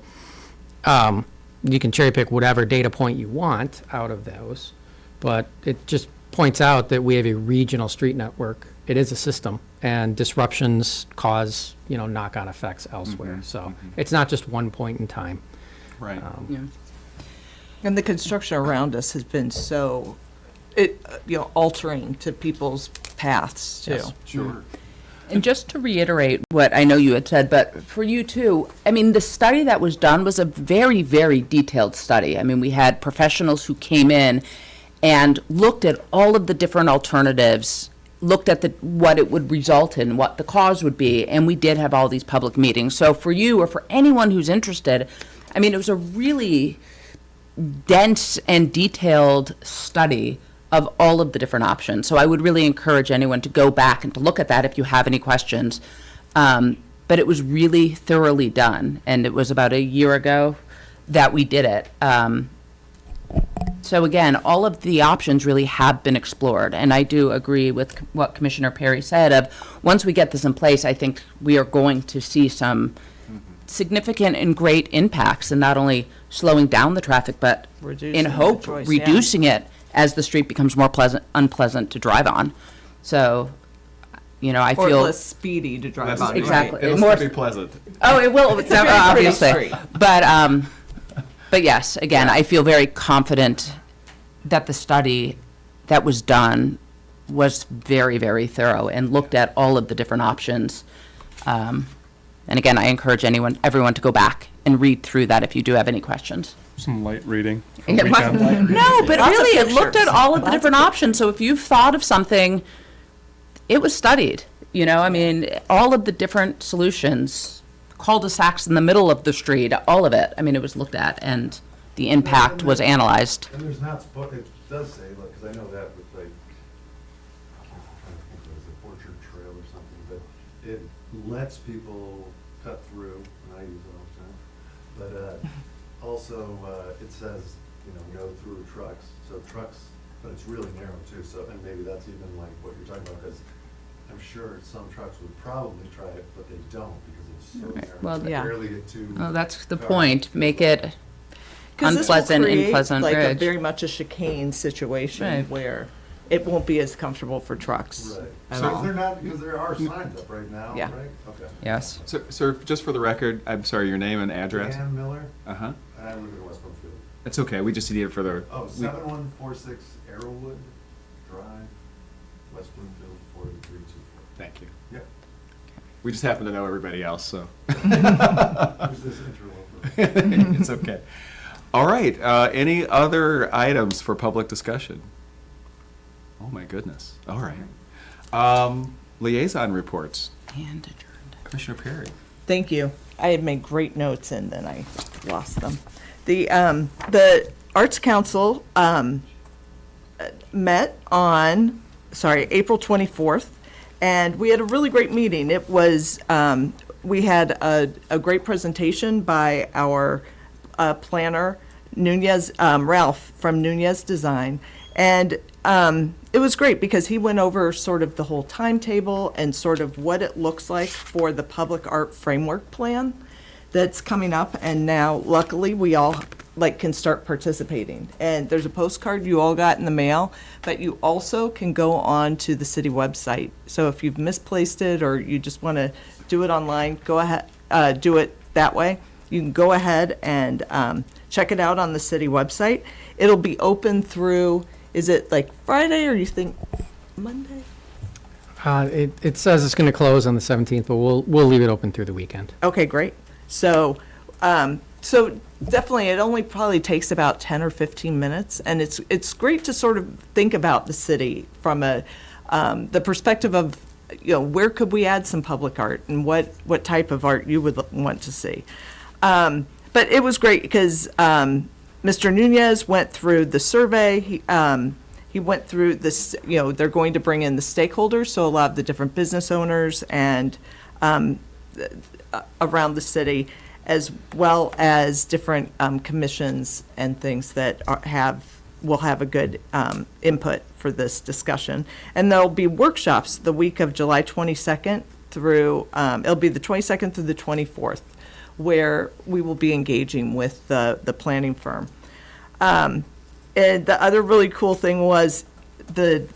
you can cherry pick whatever data point you want out of those, but it just points out that we have a regional street network. It is a system, and disruptions cause, knock-on effects elsewhere. So it's not just one point in time. Right. And the construction around us has been so, altering to people's paths too. Yes. Sure. And just to reiterate what I know you had said, but for you too, I mean, the study that was done was a very, very detailed study. I mean, we had professionals who came in and looked at all of the different alternatives, looked at what it would result in, what the cause would be, and we did have all these public meetings. So for you or for anyone who's interested, I mean, it was a really dense and detailed study of all of the different options. So I would really encourage anyone to go back and to look at that if you have any questions. But it was really thoroughly done, and it was about a year ago that we did it. So again, all of the options really have been explored, and I do agree with what Commissioner Perry said of, once we get this in place, I think we are going to see some significant and great impacts in not only slowing down the traffic, but Reducing in the hope, choice, yeah. reducing it as the street becomes more unpleasant to drive on. So, I Or feel. less speedy to drive on. Exactly. It'll More- still be pleasant. Oh, it will, It's a very pretty obviously. street. But yes, again, I feel very confident that the study that was done was very, very thorough and looked at all of the different options. And again, I encourage everyone to go back and read through that if you do have any questions. Some light reading. No, but Lots of really, it looked at pictures. all of the Lots of different options. So if you've thought of something, it was studied. I mean, all of the different solutions, cul-de-sacs in the middle of the street, all of it. I mean, it was looked at, and the impact was analyzed. And there's not, it does say, because I know that with I'm trying to think of it as an Orchard Trail or something, but it lets people cut through, and I use it all the time. But also, it says, go through trucks, so trucks, but it's really narrow too, so, and maybe that's even like what you're talking about, because I'm sure some trucks would probably try it, but they don't, because it's so narrow. Well, You yeah. barely get two. Well, that's the cars. point. Make it 'Cause this will unpleasant in create, Pleasant like a Ridge. very much a chicane situation Right. where it won't be as comfortable for trucks. Right. at So all. they're not, because there are signs up right now, Yeah. right? Okay. Yes. So, sir, just for the record, I'm sorry, your name and address? Dan Miller, Uh-huh. I live in West Brookfield. It's okay, we just need it for the. Oh, we- 7146 Arrowwood Drive, Westbrookville 43324. Thank you. Yep. We just happen to know everybody else, so. Who's this interloper? It's okay. All right, any other items for public discussion? Oh, my goodness. All right. Liaison reports. And adjourned. Commissioner Perry. Thank you. I had made great notes and then I lost them. The Arts Council met on, April 24th, and we had a really great meeting. It was, we had a great presentation by our planner, Nunez, Ralph from Nunez Design. And it was great because he went over sort of the whole timetable and sort of what it looks like for the public art framework plan that's coming up. And now luckily we all can start participating. And there's a postcard you all got in the mail, but you also can go on to the city website. So if you've misplaced it or you just want to do it online, go ahead, do it that way. You can go ahead and check it out on the city website. It'll be open through, is it like Friday or you think Monday? It says it's going to close on the 17th, but we'll leave it open through the weekend. Okay, great. So, so definitely, it only probably takes about 10 or 15 minutes, and it's great to sort of think about the city from the perspective of, where could we add some public art and what type of art you would want to see. But it was great because Mr. Nunez went through the survey. He went through this, they're going to bring in the stakeholders, so a lot of the different business owners and around the city, as well as different commissions and things that will have a good input for this discussion. And there'll be workshops the week of July 22nd through, it'll be the 22nd through the 24th, where we will be engaging with the planning firm. And the other really cool thing was the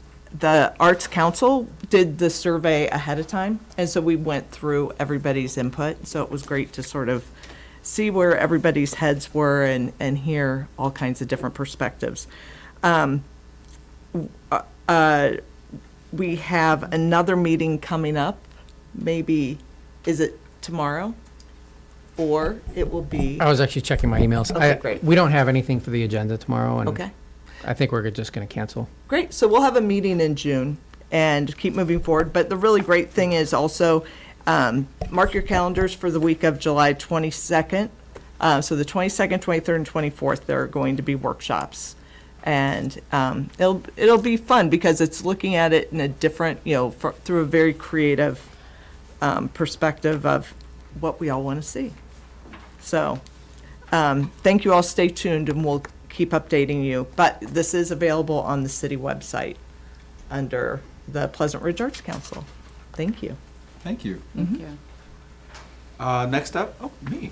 Arts Council did the survey ahead of time, and so we went through everybody's input. So it was great to sort of see where everybody's heads were and hear all kinds of different perspectives. We have another meeting coming up. Maybe, is it tomorrow? Or it will be, I was actually checking my emails. Okay, great. We don't have anything for the agenda tomorrow, and okay. I think we're just going to cancel. Great, so we'll have a meeting in June and keep moving forward. But the really great thing is also, mark your calendars for the week of July 22nd. So the 22nd, 23rd, and 24th, there are going to be workshops. And it'll be fun because it's looking at it in a different, through a very creative perspective of what we all want to see. So thank you all. Stay tuned and we'll keep updating you. But this is available on the city website under the Pleasant Ridge Arts Council. Thank you. Thank you. Thank you. Next up, me.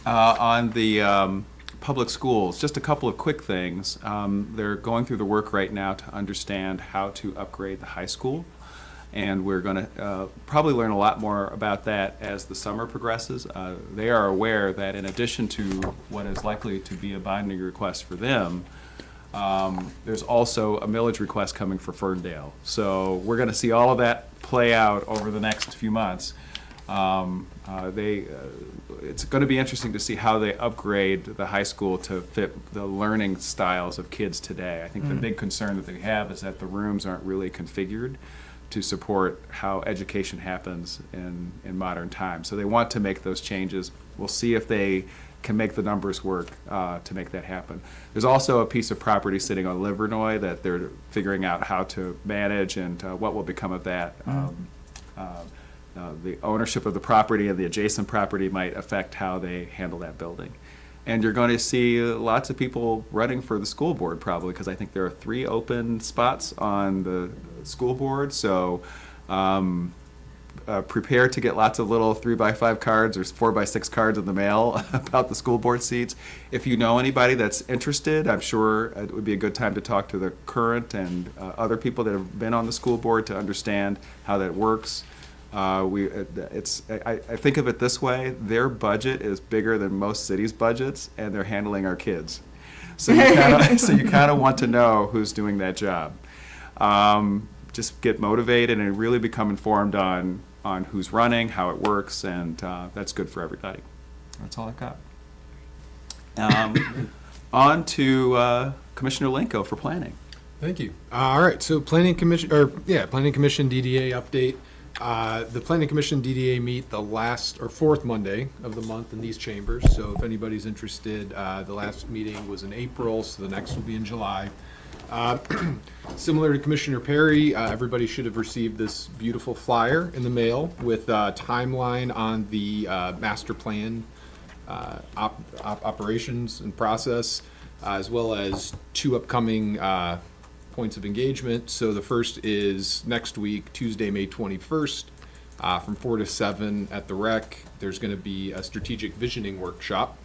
On the public schools, just a couple of quick things. They're going through the work right now to understand how to upgrade the high school. And we're going to probably learn a lot more about that as the summer progresses. They are aware that in addition to what is likely to be a binding request for them, there's also a millage request coming for Ferndale. So we're going to see all of that play out over the next few months. It's going to be interesting to see how they upgrade the high school to fit the learning styles of kids today. I think the big concern that they have is that the rooms aren't really configured to support how education happens in modern times. So they want to make those changes. We'll see if they can make the numbers work to make that happen. There's also a piece of property sitting on Livernois that they're figuring out how to manage and what will become of that. The ownership of the property and the adjacent property might affect how they handle that building. And you're going to see lots of people running for the school board probably, because I think there are 3 open spots on the school board. So prepare to get lots of little 3x5 cards or 4x6 cards in the mail about the school board seats. If you know anybody that's interested, I'm sure it would be a good time to talk to the current and other people that have been on the school board to understand how that works. I think of it this way: their budget is bigger than most cities' budgets, and they're handling our kids. So you kind of want to know who's doing that job. Just get motivated and really become informed on who's running, how it works, and that's good for everybody. That's all I've got. On to Commissioner Lenko for planning. Thank you. All right, so Planning Commission DDA update. The Planning Commission DDA meet the last or fourth Monday of the month in these chambers. So if anybody's interested, the last meeting was in April, so the next will be in July. Similar to Commissioner Perry, everybody should have received this beautiful flyer in the mail with a timeline on the master plan operations and process, as well as two upcoming points of engagement. So the first is next week, Tuesday, May 21st, from 4 to 7 at the Rec. There's going to be a strategic visioning workshop.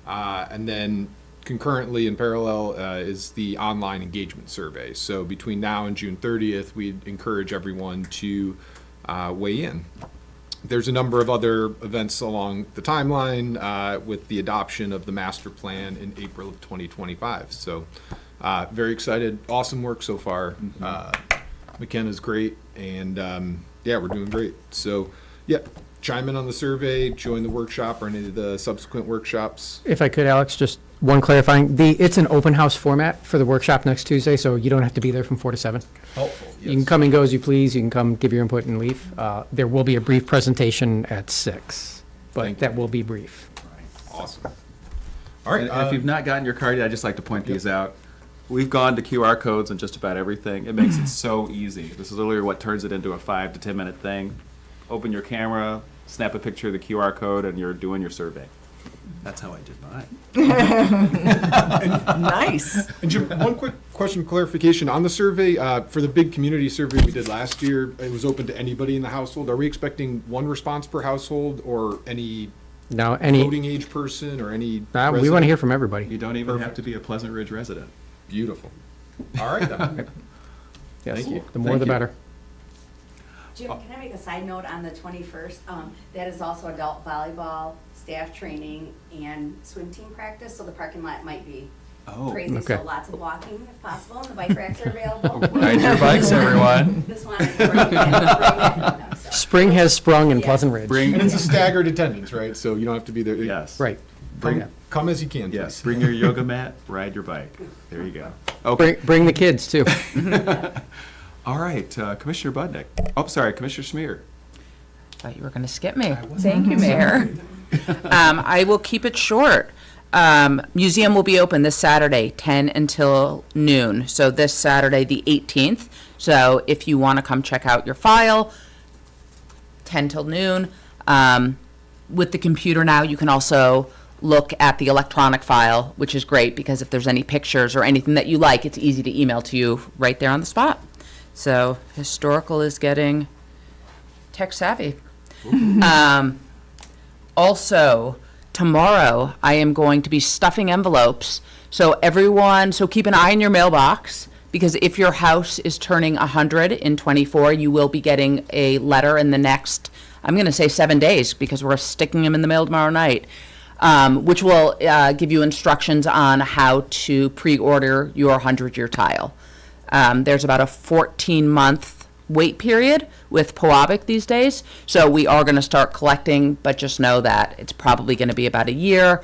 And then concurrently in parallel is the online engagement survey. So between now and June 30th, we'd encourage everyone to weigh in. There's a number of other events along the timeline with the adoption of the master plan in April of 2025. So very excited. Awesome work so far. McKenna's great, and yeah, we're doing great. So yeah, chime in on the survey, join the workshop or any of the subsequent workshops. If I could, Alex, just one clarifying. It's an open house format for the workshop next Tuesday, so you don't have to be there from 4 to 7. Helpful. You can come and go as you please. You can come give your input and leave. There will be a brief presentation at 6, but that will be brief. Awesome. All right. And if you've not gotten your card yet, I'd just like to point these out. We've gone to QR codes on just about everything. It makes it so easy. This is literally what turns it into a 5 to 10 minute thing. Open your camera, snap a picture of the QR code, and you're doing your survey. That's how I did mine. Nice. And Jim, one quick question, clarification on the survey. For the big community survey we did last year, it was open to anybody in the household. Are we expecting one response per household, or any Now, any, voting age person, or any? we want to resident? hear from everybody. You don't even have to be a Pleasant Ridge resident. Beautiful. All right then. Yes. Thank you. The more Thank the you. better. Jim, can I make a side note on the 21st? That is also adult volleyball, staff training, and swim team practice, so the parking lot might be crazy. Okay. So lots of walking if possible, and the bike racks are available. Ride your bikes, everyone. Just wanted to bring that, so. Spring has sprung in Yes. Pleasant Ridge. And it's a staggered attendance, right? So you don't have to be there. Yes. Right. Come as you can. Yes. Please. Bring your yoga mat, ride your bike. There you go. Okay. Bring the kids, too. All right, Commissioner Budnick. Oh, sorry, Commissioner Smear. Thought you were going to skip me. Thank you, Mayor. I will keep it short. Museum will be open this Saturday, 10 until noon. So this Saturday, the 18th. So if you want to come check out your file, 10 till noon. With the computer now, you can also look at the electronic file, which is great because if there's any pictures or anything that you like, it's easy to email to you right there on the spot. So historical is getting tech savvy. Also, tomorrow I am going to be stuffing envelopes. So keep an eye in your mailbox, because if your house is turning 100 in 24, you will be getting a letter in the next, I'm going to say 7 days, because we're sticking them in the mail tomorrow night, which will give you instructions on how to pre-order your 100-year tile. There's about a 14-month wait period with Poabic these days, so we are going to start collecting, but just know that it's probably going to be about a year.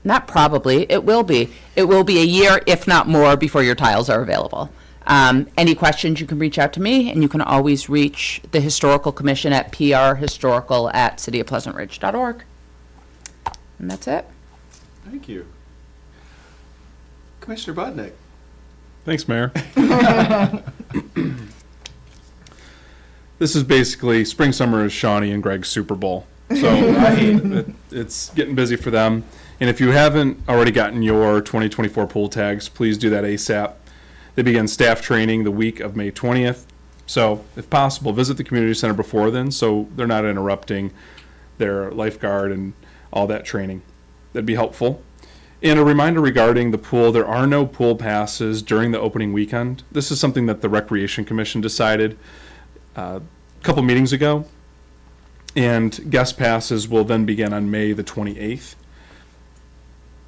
Not probably, it will be. It will be a year, if not more, before your tiles are available. Any questions, you can reach out to me, and you can always reach the Historical Commission at prhistorical@cityofpleasantridge.org. And that's it. Thank you. Commissioner Budnick. Thanks, Mayor. This is basically spring, summer is Shawnee and Greg's Super Bowl. So it's getting busy for them. And if you haven't already gotten your 2024 pool tags, please do that ASAP. They begin staff training the week of May 20th. So if possible, visit the community center before then so they're not interrupting their lifeguard and all that training. That'd be helpful. And a reminder regarding the pool, there are no pool passes during the opening weekend. This is something that the Recreation Commission decided a couple meetings ago. And guest passes will then begin on May the 28th.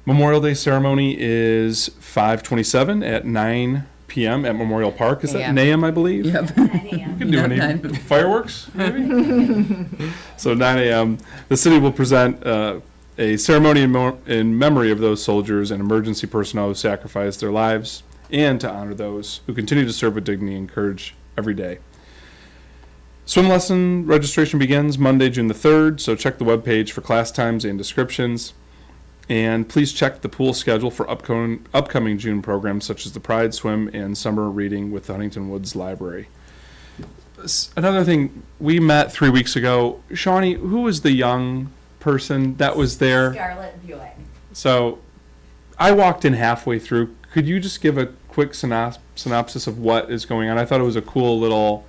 Memorial Day ceremony is 5/27 at 9 p.m. at Memorial Park. Is that AM. NAM, I believe? Yep. 9 a.m. Could do any fireworks, maybe? So 9 a.m. The city will present a ceremony in memory of those soldiers and emergency personnel who sacrificed their lives, and to honor those who continue to serve with dignity and courage every day. Swim lesson registration begins Monday, June the 3rd, so check the webpage for class times and descriptions. And please check the pool schedule for upcoming June programs such as the Pride Swim and Summer Reading with the Huntington Woods Library. Another thing, we met 3 weeks ago. Shawnee, who was the young person that was there? Scarlett Buick. So I walked in halfway through. Could you just give a quick synopsis of what is going on? I thought it was a cool little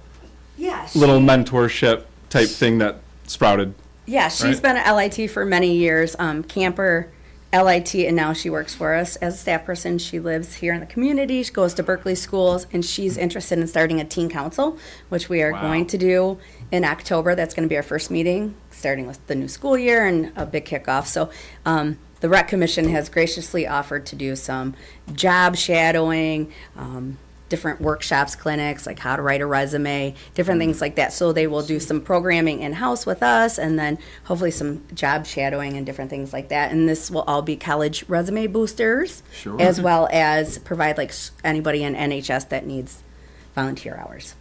mentorship type thing that sprouted. Yeah, she's Right. been at LIT for many years, camper, LIT, and now she works for us as a staff person. She lives here in the community. She goes to Berkeley schools, and she's interested in starting a teen council, which we are going to do in October. That's going to be our first meeting, starting with the new school year and a big kickoff. So the Rec Commission has graciously offered to do some job shadowing, different workshops, clinics, like how to write a resume, different things like that. So they will do some programming in-house with us, and then hopefully some job shadowing and different things like that. And this will all be college resume boosters, as well as provide like anybody in NHS that needs volunteer hours.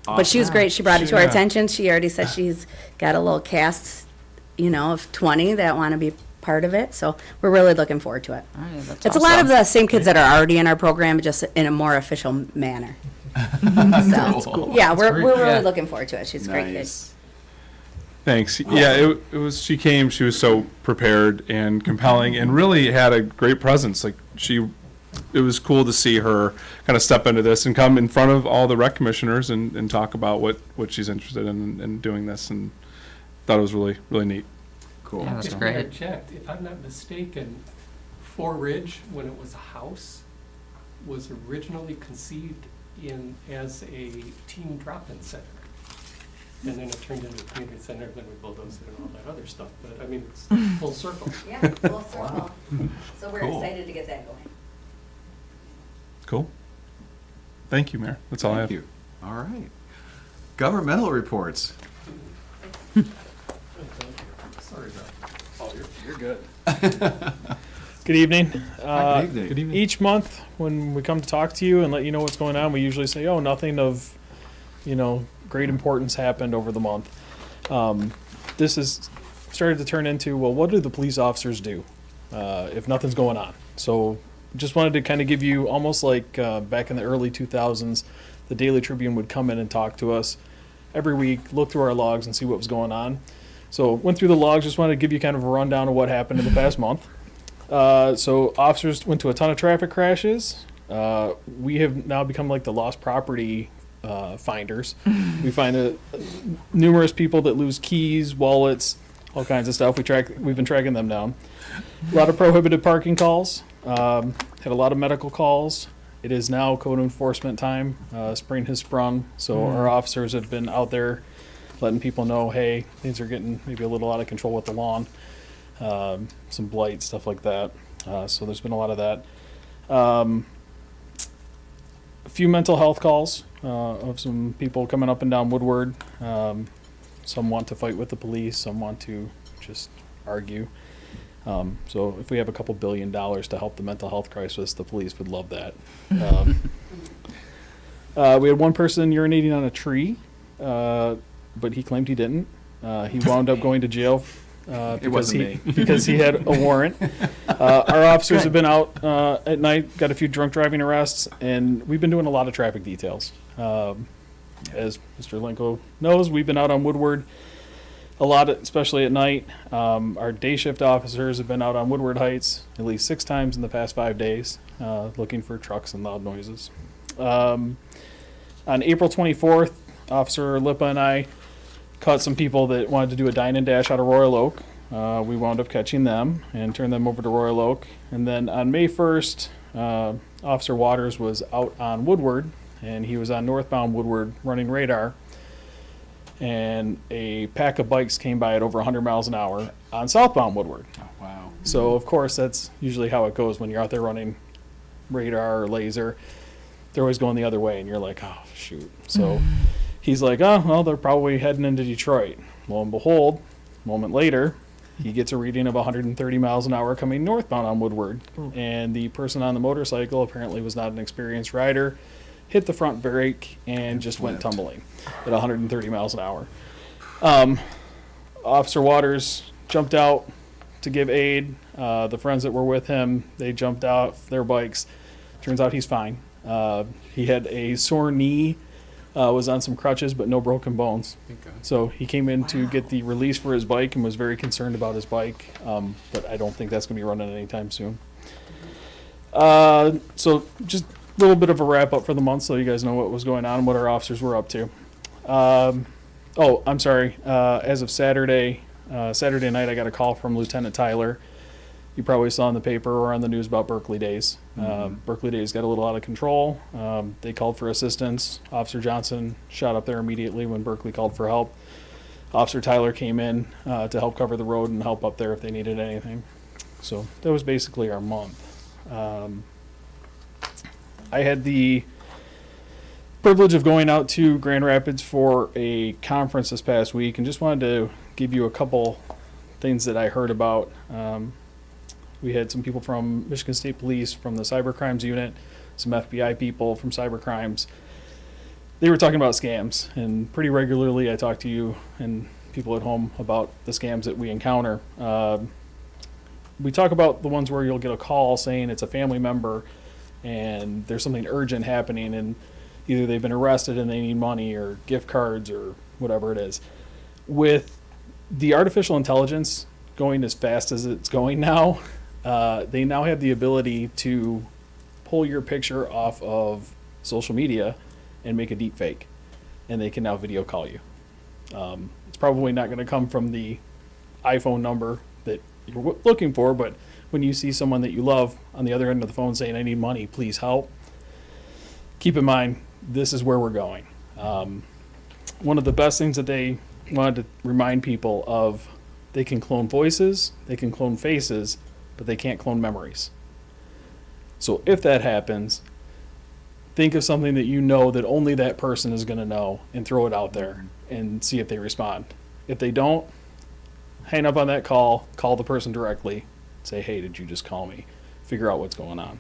But she was great. She brought it to our attention. She already said she's got a little cast, of 20 that want to be part of it. So we're really looking forward to it. It's a lot of the same kids that are already in our program, just in a more official manner. So, yeah, we're really looking forward to it. She's a great kid. Thanks. Yeah, it was. She came. She was so prepared and compelling, and really had a great presence. Like it was cool to see her kind of step into this and come in front of all the rec commissioners and talk about what she's interested in doing this, and thought it was really, really neat. Cool. Yeah, that's If great. I checked, if I'm not mistaken, Four Ridge, when it was a house, was originally conceived as a teen drop-in center. And then it turned into a community center, then we bulldozed it and all that other stuff. But I mean, it's full circle. Yeah, full circle. So we're excited to get that going. Cool. Thank you, Mayor. That's all I have. Thank you. All right. Governmental reports. Sorry about that. Oh, you're good. Good evening. Good evening. Good evening. Each month, when we come to talk to you and let you know what's going on, we usually say, "Oh, nothing of, great importance happened over the month." This has started to turn into, well, what do the police officers do if nothing's going on? So, just wanted to kind of give you almost like back in the early 2000s, the Daily Tribune would come in and talk to us every week, look through our logs and see what was going on. So went through the logs, just wanted to give you kind of a rundown of what happened in the past month. So officers went to a ton of traffic crashes. We have now become like the lost property finders. We find numerous people that lose keys, wallets, all kinds of stuff. We've been tracking them down. A lot of prohibited parking calls. Had a lot of medical calls. It is now code enforcement time. Spring has sprung, so our officers have been out there letting people know, hey, things are getting maybe a little out of control with the lawn. Some blight, stuff like that. So there's been a lot of that. A few mental health calls of some people coming up and down Woodward. Some want to fight with the police, some want to just argue. So if we have a couple $2 billion to help the mental health crisis, the police would love that. We had one person urinating on a tree, but he claimed he didn't. He wound up going to jail because he had a warrant. Our officers have been out at night, got a few drunk driving arrests, and we've been doing a lot of traffic details. As Mr. Lenko knows, we've been out on Woodward a lot, especially at night. Our day shift officers have been out on Woodward Heights at least 6 times in the past 5 days, looking for trucks and loud noises. On April 24th, Officer Lipa and I caught some people that wanted to do a dine and dash out of Royal Oak. We wound up catching them and turned them over to Royal Oak. And then on May 1st, Officer Waters was out on Woodward, and he was on northbound Woodward running radar. And a pack of bikes came by at over 100 miles an hour on southbound Woodward. Oh, wow. So, of course, that's usually how it goes when you're out there running radar or laser. they're always going the other way, and you're like, oh, shoot. So he's like, oh, well, they're probably heading into Detroit. Lo and behold, a moment later, he gets a reading of 130 miles an hour coming northbound on Woodward. And the person on the motorcycle apparently was not an experienced rider, hit the front brake, and just went tumbling at 130 miles an hour. Officer Waters jumped out to give aid. The friends that were with him, they jumped out their bikes. Turns out he's fine. He had a sore knee, was on some crutches, but no broken bones. So he came in to get the release for his bike and was very concerned about his bike, but I don't think that's going to be running anytime soon. So just a little bit of a wrap up for the month so you guys know what was going on and what our officers were up to. Oh, I'm sorry. As of Saturday night, I got a call from Lieutenant Tyler. You probably saw in the paper or on the news about Berkeley Days. Berkeley Days got a little out of control. They called for assistance. Officer Johnson shot up there immediately when Berkeley called for help. Officer Tyler came in to help cover the road and help up there if they needed anything. So that was basically our month. I had the privilege of going out to Grand Rapids for a conference this past week and just wanted to give you a couple things that I heard about. We had some people from Michigan State Police, from the Cyber Crimes Unit, some FBI people from Cyber Crimes. They were talking about scams, and pretty regularly I talk to you and people at home about the scams that we encounter. We talk about the ones where you'll get a call saying it's a family member and there's something urgent happening, and either they've been arrested and they need money or gift cards or whatever it is. With the artificial intelligence going as fast as it's going now, they now have the ability to pull your picture off of social media and make a deep fake, and they can now video call you. It's probably not going to come from the iPhone number that you're looking for, but when you see someone that you love on the other end of the phone saying, I need money, please help, keep in mind, this is where we're going. One of the best things that they wanted to remind people of, they can clone voices, they can clone faces, but they can't clone memories. So if that happens, think of something that you know that only that person is going to know and throw it out there and see if they respond. If they don't, hang up on that call the person directly, say, hey, did you just call me? Figure out what's going on.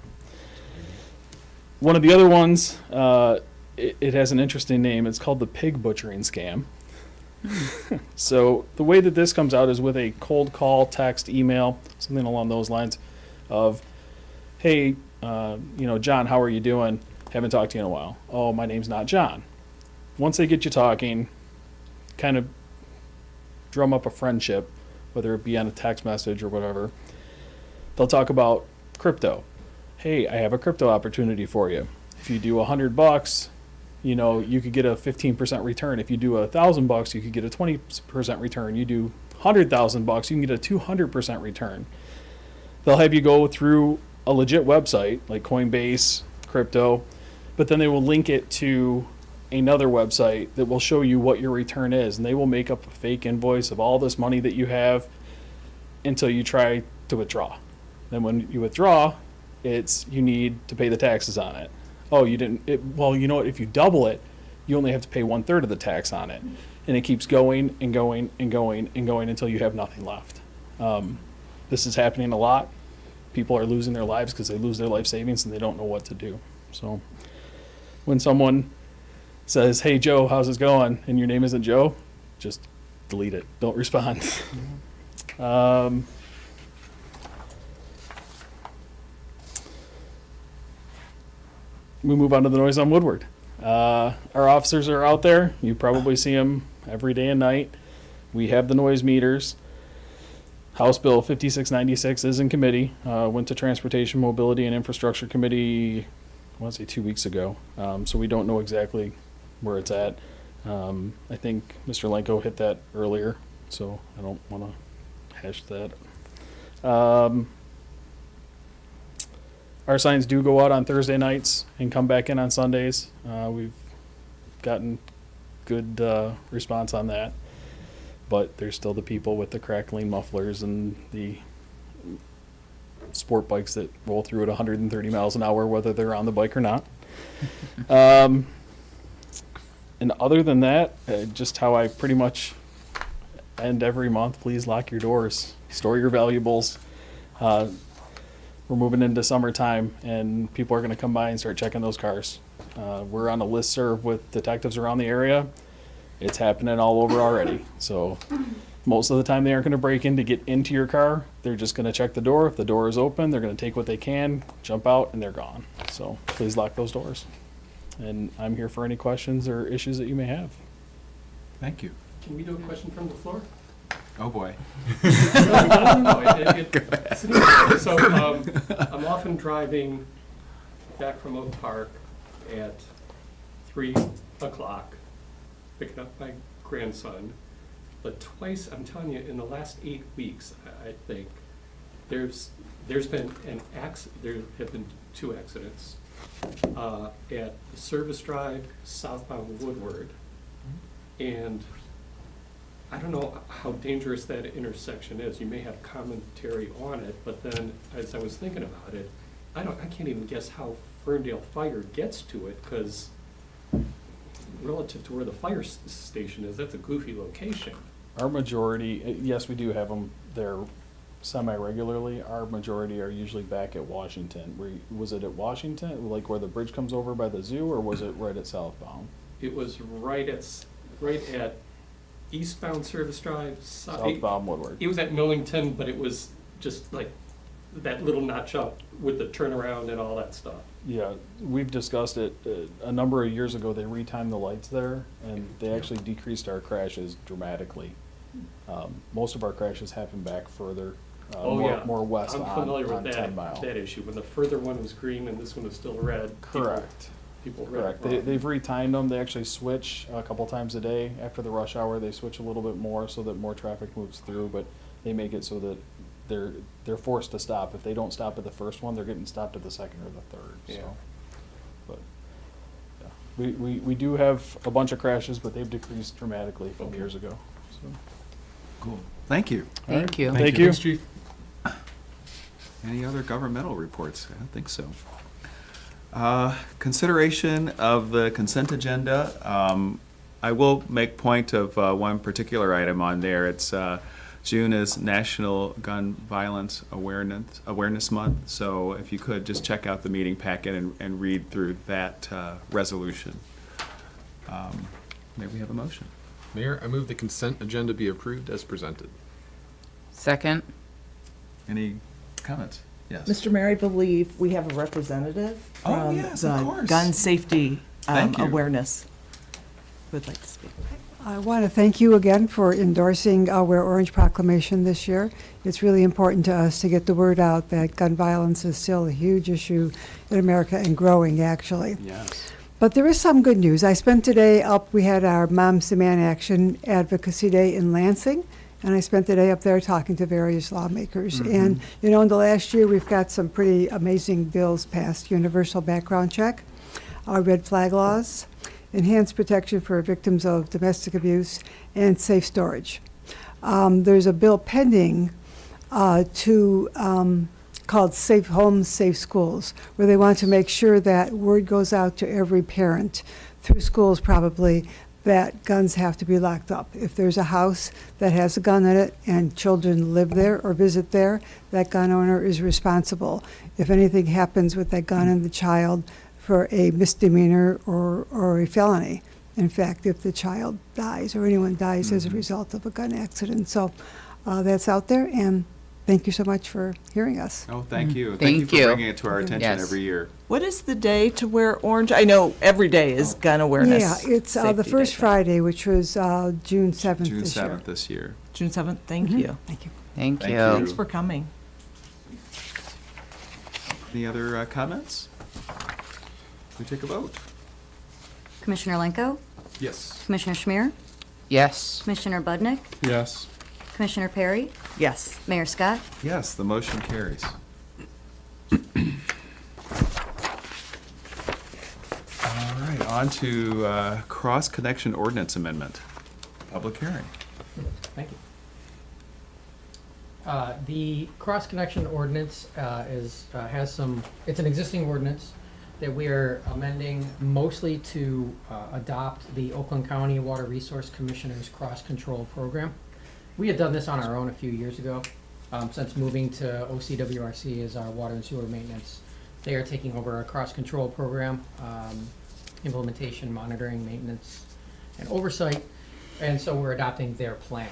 One of the other ones, it has an interesting name. It's called the pig butchering scam. So the way that this comes out is with a cold call, text, email, something along those lines of, hey, John, how are you doing? Haven't talked to you in a while. Oh, my name's not John. Once they get you talking, kind of drum up a friendship, whether it be on a text message or whatever, they'll talk about crypto. Hey, I have a crypto opportunity for you. If you do $100, you could get a 15% return. If you do $1,000, you could get a 20% return. You do $100,000, you can get a 200% return. They'll have you go through a legit website like Coinbase, crypto, but then they will link it to another website that will show you what your return is, and they will make up a fake invoice of all this money that you have until you try to withdraw. Then when you withdraw, you need to pay the taxes on it. Oh, you didn't. Well, you know what? If you double it, you only have to pay 1/3 of the tax on it, and it keeps going and going and going and going until you have nothing left. This is happening a lot. People are losing their lives because they lose their life savings and they don't know what to do. So, when someone says, "Hey Joe, how's it going?" and your name isn't Joe, just delete it. Don't respond. We move on to the noise on Woodward. Our officers are out there. You probably see them every day and night. We have the noise meters. House Bill 5696 is in committee. Went to Transportation, Mobility, and Infrastructure Committee, I want to say 2 weeks ago. So we don't know exactly where it's at. I think Mr. Lenko hit that earlier, so I don't want to hash that. Our signs do go out on Thursday nights and come back in on Sundays. We've gotten good response on that. But there's still the people with the crackling mufflers and the sport bikes that roll through at 130 miles an hour, whether they're on the bike or not. And other than that, just how I pretty much end every month, please lock your doors, store your valuables. We're moving into summertime and people are gonna come by and start checking those cars. We're on a listserv with detectives around the area. It's happening all over already. So most of the time they aren't gonna break in to get into your car. They're just gonna check the door. If the door is open, they're gonna take what they can, jump out, and they're gone. So please lock those doors. And I'm here for any questions or issues that you may have. Thank you. Can we do a question from the floor? Oh, boy. So, I'm often driving back from Oak Park at 3 o'clock, picking up my grandson. But twice, I'm telling you, in the last 8 weeks, I think, there's been there have been 2 accidents at Service Drive, southbound Woodward. And I don't know how dangerous that intersection is. You may have commentary on it, but then as I was thinking about it, I can't even guess how Ferndale Fire gets to it, because relative to where the fire station is, that's a goofy location. Our majority, yes, we do have them there semi-regularly. Our majority are usually back at Washington. Was it at Washington, like where the bridge comes over by the zoo, or was it right at southbound? It was right at eastbound Service Drive. Southbound Woodward. It was at Millington, but it was just like that little notch up with the turnaround and all that stuff. Yeah, we've discussed it. A number of years ago, they retimed the lights there, and they actually decreased our crashes dramatically. Most of our crashes happen back further, more west I'm familiar on with 10 Mile. that issue. When the further one was green and this one was still red. Correct. People read Correct. it wrong. They've retimed them. They actually switch a couple times a day after the rush hour. They switch a little bit more so that more traffic moves through, but they make it so that they're forced to stop. If they don't stop at the first one, they're getting stopped at the second or the third. Yeah. So, but yeah. We do have a bunch of crashes, but they've decreased dramatically from years ago. So. Cool. Thank you. Thank you. Thank you. Thanks, Chief. Any other governmental reports? I don't think so. Consideration of the consent agenda. I will make point of one particular item on there. It's June is National Gun Violence Awareness Month. So if you could just check out the meeting packet and read through that resolution. May we have a motion? Mayor, I move the consent agenda be approved as presented. Second? Any comments? Yes. Mr. Mayor, I believe we have a representative Oh, from yes, of the course. gun safety Thank you. awareness. Would like to speak. I want to thank you again for endorsing our Wear Orange proclamation this year. It's really important to us to get the word out that gun violence is still a huge issue in America and growing, actually. Yes. But there is some good news. I spent today we had our Moms Demand Action Advocacy Day in Lansing, and I spent the day up there talking to various lawmakers. And, you know, in the last year, we've got some pretty amazing bills passed: universal background check, our red flag laws, enhanced protection for victims of domestic abuse, and safe storage. There's a bill pending called Safe Homes, Safe Schools, where they want to make sure that word goes out to every parent, through schools probably, that guns have to be locked up. If there's a house that has a gun in it and children live there or visit there, that gun owner is responsible. If anything happens with that gun and the child, for a misdemeanor or a felony. In fact, if the child dies or anyone dies as a result of a gun accident. So that's out there, and thank you so much for hearing us. Oh, thank you. Thank you for you. bringing it to our attention Yes. every year. What is the day to wear orange? I know every day is gun awareness. Yeah, it's the Safety first Day. Friday, which was June 7th June this year. 7th this year. June 7th, thank you. Thank you. Thank Thank you. you. Thanks for coming. Any other comments? We take a vote. Commissioner Lenko, Yes. Commissioner Schmier, Yes. Commissioner Budnick, Yes. Commissioner Perry, Yes. Mayor Scott. Yes, the motion carries. All right, on to cross-connection ordinance amendment. Public hearing. Thank you. The cross-connection ordinance has some, it's an existing ordinance. that we are amending mostly to adopt the Oakland County Water Resource Commissioner's cross-control program. We had done this on our own a few years ago. Since moving to OCWRC as our water and sewer maintenance, they are taking over a cross-control program, implementation, monitoring, maintenance, and oversight, and so we're adopting their plan.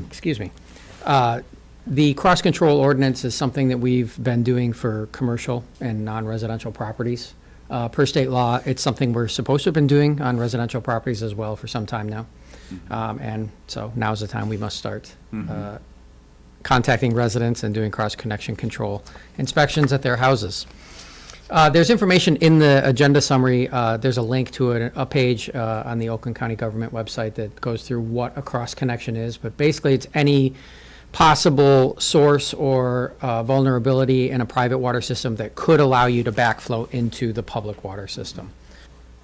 Excuse me. The cross-control ordinance is something that we've been doing for commercial and non-residential properties. Per state law, it's something we're supposed to have been doing on residential properties as well for some time now. And so now's the time we must start contacting residents and doing cross-connection control inspections at their houses. There's information in the agenda summary. There's a link to a page on the Oakland County government website that goes through what a cross-connection is. But basically, it's any possible source or vulnerability in a private water system that could allow you to backflow into the public water system.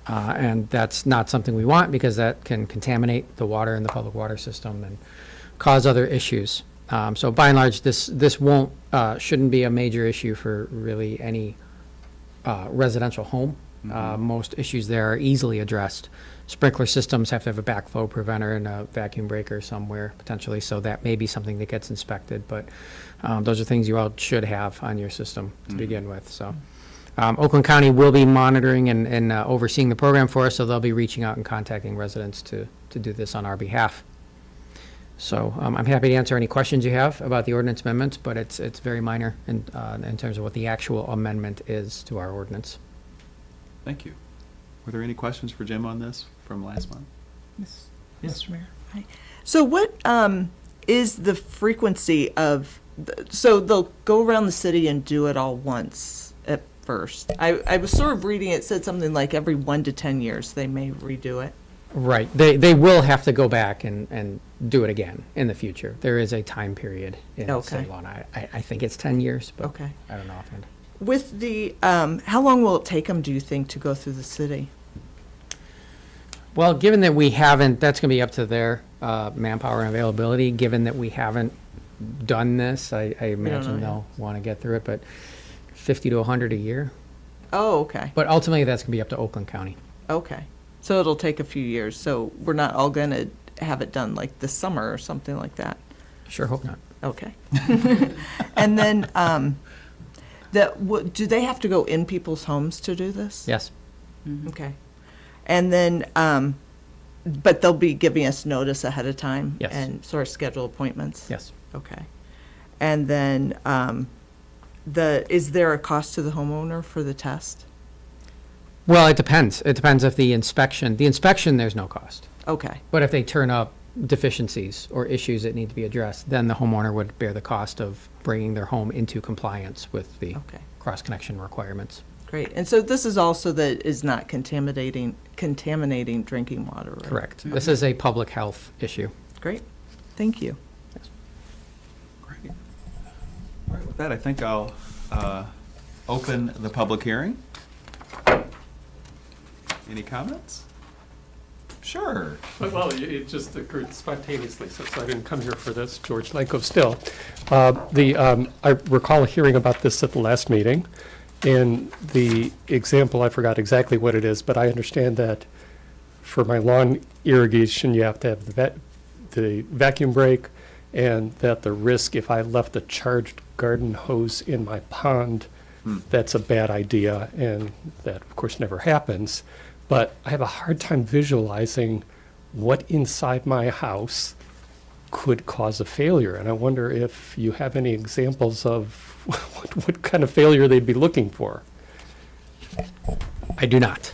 And that's not something we want because that can contaminate the water in the public water system and cause other issues. So by and large, this shouldn't be a major issue for really any residential home. Most issues there are easily addressed. Sprinkler systems have to have a backflow preventer and a vacuum breaker somewhere potentially, so that may be something that gets inspected, but those are things you all should have on your system to begin with. So Oakland County will be monitoring and overseeing the program for us, so they'll be reaching out and contacting residents to do this on our behalf. So I'm happy to answer any questions you have about the ordinance amendments, but it's very minor in terms of what the actual amendment is to our ordinance. Thank you. Were there any questions for Jim on this from last month? Yes. Mr. Mayor. Hi. So what is the frequency of, so they'll go around the city and do it all once at first. I was sort of reading, it said something like every 1 to 10 years they may redo it. Right. They will have to go back and do it again in the future. There is a time period in state law. And I think it's 10 years, but I don't know offhand. With the, how long will it take them, do you think, to go through the city? Well, given that we haven't, that's going to be up to their manpower and availability. Given that we haven't done this, I imagine they'll want to get through it, but 50 to 100 a year. Oh, okay. But ultimately, that's going to be up to Oakland County. Okay. So it'll take a few years. So we're not all going to have it done like this summer or something like that? Sure hope not. Okay. And then, do they have to go in people's homes to do this? Yes. Okay. And then, but they'll be giving us notice ahead of time? Yes. And sort of schedule appointments? Yes. Okay. And then, is there a cost to the homeowner for the test? Well, it depends. It depends if the inspection, there's no cost. Okay. But if they turn up deficiencies or issues that need to be addressed, then the homeowner would bear the cost of bringing their home into compliance with the cross-connection requirements. Great. And so this is also that is not contaminating drinking water, right? Correct. This is a public health issue. Great. Thank you. Great. All right, with that, I think I'll open the public hearing. Any comments? Sure. Well, it just occurred spontaneously, so I didn't come here for this. George Lenko still. I recall hearing about this at the last meeting, and the example, I forgot exactly what it is, but I understand that for my lawn irrigation, you have to have the vacuum break, and that the risk if I left a charged garden hose in my pond, that's a bad idea, and that, of course, never happens. But I have a hard time visualizing what inside my house could cause a failure. And I wonder if you have any examples of what kind of failure they'd be looking for. I do not.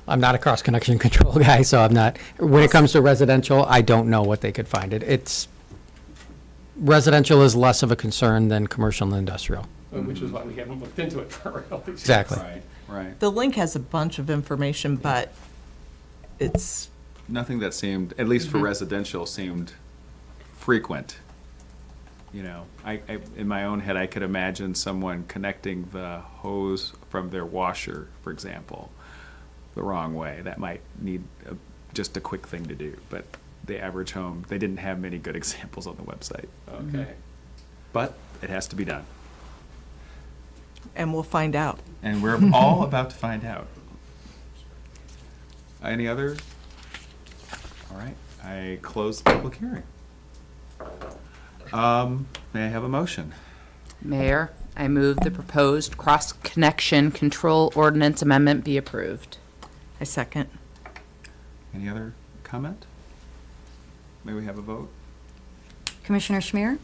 I'm not a cross-connection control guy, so I'm not. When it comes to residential, I don't know what they could find. Residential is less of a concern than commercial and industrial. Which is why we haven't looked into it for all these years. Exactly. Right. The link has a bunch of information, but it's... Nothing that seemed, at least for residential, seemed frequent. You know, I in my own head, I could imagine someone connecting the hose from their washer, for example, the wrong way. That might need just a quick thing to do. But the average home, they didn't have many good examples on the website. Okay. But it has to be done. And we'll find out. And we're all about to find out. Any other? All right, I close the public hearing. May I have a motion? Mayor, I move the proposed cross-connection control ordinance amendment be approved. I second. Any other comment? May we have a vote? Commissioner Schmier,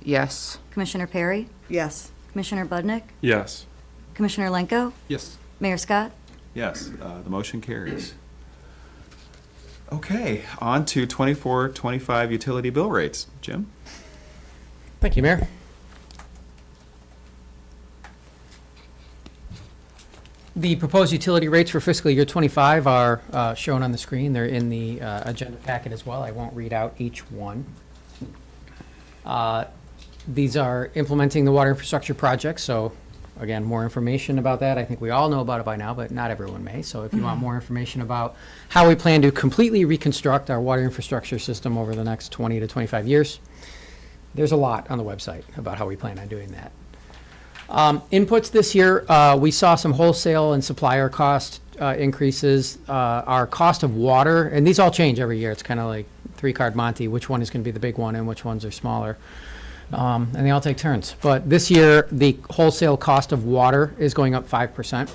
Yes. Commissioner Perry, Yes. Commissioner Budnick, Yes. Commissioner Lenko, Yes. Mayor Scott. Yes, the motion carries. Okay, on to 24-25 utility bill rates. Jim? Thank you, Mayor. The proposed utility rates for fiscal year '25 are shown on the screen. They're in the agenda packet as well. I won't read out each one. These are implementing the water infrastructure project, so again, more information about that. I think we all know about it by now, but not everyone may. So if you want more information about how we plan to completely reconstruct our water infrastructure system over the next 20 to 25 years, there's a lot on the website about how we plan on doing that. Inputs this year, we saw some wholesale and supplier cost increases. Our cost of water, and these all change every year. It's kind of like three-card Monte, which one is going to be the big one and which ones are smaller. And they all take turns. But this year, the wholesale cost of water is going up 5%.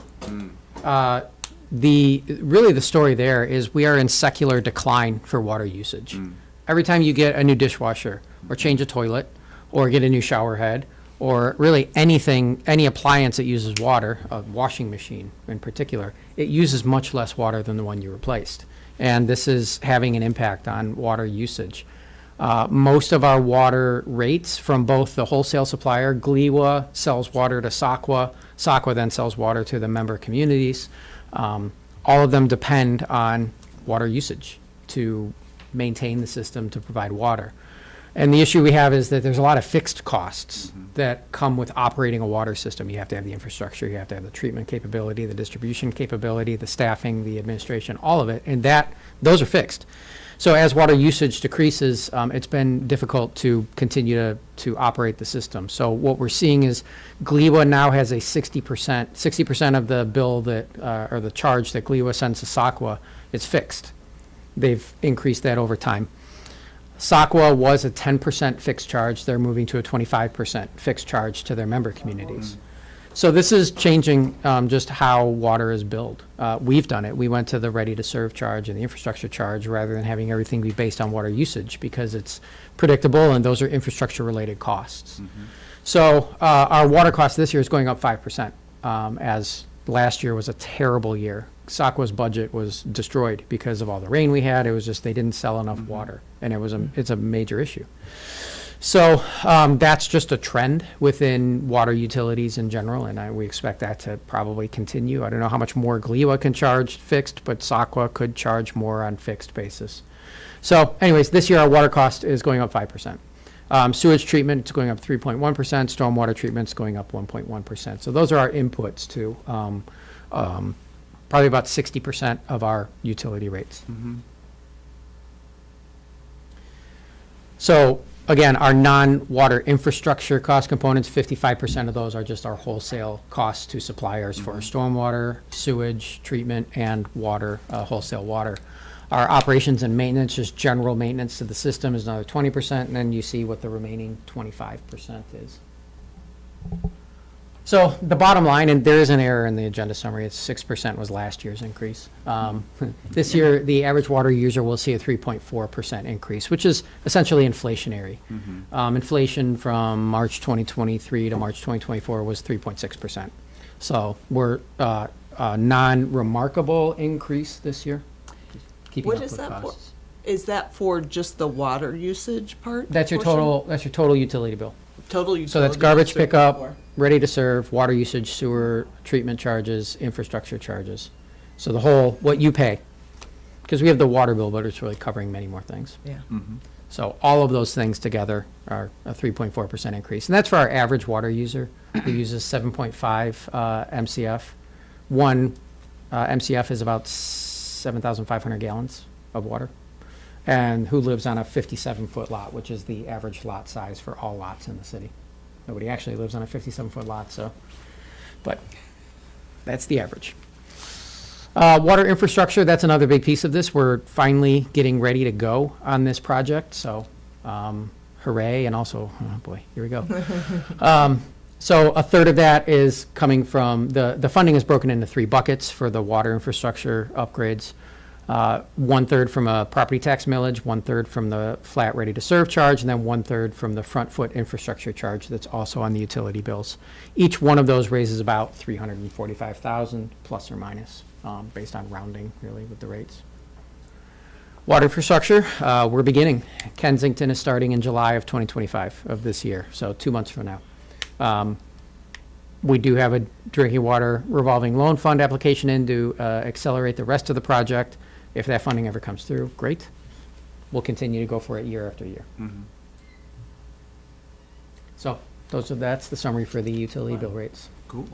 Really the story there is we are in secular decline for water usage. Every time you get a new dishwasher or change a toilet or get a new shower head or really anything, any appliance that uses water, a washing machine in particular, it uses much less water than the one you replaced. And this is having an impact on water usage. Most of our water rates from both the wholesale supplier, Gliwa sells water to Sakwa, Sakwa then sells water to the member communities. All of them depend on water usage to maintain the system to provide water. And the issue we have is that there's a lot of fixed costs that come with operating a water system. You have to have the infrastructure, you have to have the treatment capability, the distribution capability, the staffing, the administration, all of it, and those are fixed. So as water usage decreases, it's been difficult to continue to operate the system. So what we're seeing is Gliwa now has a 60% of the bill that, or the charge that Gliwa sends to Sakwa is fixed. They've increased that over time. Sakwa was a 10% fixed charge. They're moving to a 25% fixed charge to their member communities. So this is changing just how water is billed. We've done it. We went to the ready-to-serve charge and the infrastructure charge rather than having everything be based on water usage because it's predictable and those are infrastructure-related costs. So our water cost this year is going up 5%, as last year was a terrible year. Sakwa's budget was destroyed because of all the rain we had. It was just they didn't sell enough water, and it's a major issue. So that's just a trend within water utilities in general, and we expect that to probably continue. I don't know how much more Gliwa can charge fixed, but Sakwa could charge more on fixed basis. So anyways, this year our water cost is going up 5%. Sewage treatment is going up 3.1%. Stormwater treatment is going up 1.1%. So those are our inputs to probably about 60% of our utility rates. So again, our non-water infrastructure cost components, 55% of those are just our wholesale costs to suppliers for stormwater, sewage treatment, and water, wholesale water. Our operations and maintenance, just general maintenance to the system, is another 20%, and then you see what the remaining 25% is. So the bottom line, and there is an error in the agenda summary, it's 6% was last year's increase. This year, the average water user will see a 3.4% increase, which is essentially inflationary. Inflation from March 2023 to March 2024 was 3.6%. So we're a non-remarkable increase this year. Keeping What up is with that for? costs. Is that for just the water usage part? That's your portion? total utility bill. Total utility. So that's garbage usage pickup, for- ready to serve, water usage, sewer, treatment charges, infrastructure charges. So the whole, what you pay. Because we have the water bill, but it's really covering many more things. Yeah. So all of those things together are a 3.4% increase. And that's for our average water user who uses 7.5 MCF. One MCF is about 7,500 gallons of water. And who lives on a 57-foot lot, which is the average lot size for all lots in the city. Nobody actually lives on a 57-foot lot, so but that's the average. Water infrastructure, that's another big piece of this. We're finally getting ready to go on this project, so hooray, and also, oh boy, here we go. So a third of that is coming from, the funding is broken into 3 buckets for the water infrastructure upgrades. 1/3 from a property tax millage, 1/3 from the flat ready-to-serve charge, and then 1/3 from the front foot infrastructure charge that's also on the utility bills. Each one of those raises about $345,000 plus or minus, based on rounding, really, with the rates. Water infrastructure, we're beginning. Kensington is starting in July of 2025 of this year, so 2 months from now. We do have a drinking water revolving loan fund application in to accelerate the rest of the project. If that funding ever comes through, great. We'll continue to go for it year after year. So that's the summary for the utility bill rates. Cool.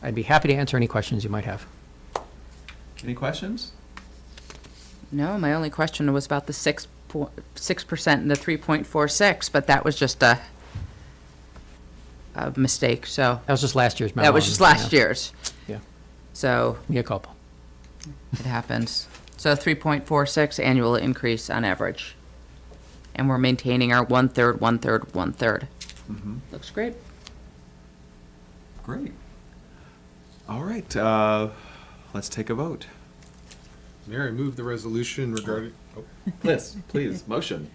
I'd be happy to answer any questions you might have. Any questions? No, my only question was about the 6% and the 3.46, but that was just a mistake, so. That was just last year's memo. That was just last year's. Yeah. So Mea culpa. it happens. So 3.46 annual increase on average. And we're maintaining our 1/3, 1/3, 1/3. Looks great. Great. All right, let's take a vote. Mayor, I move the resolution regarding, Please, motion.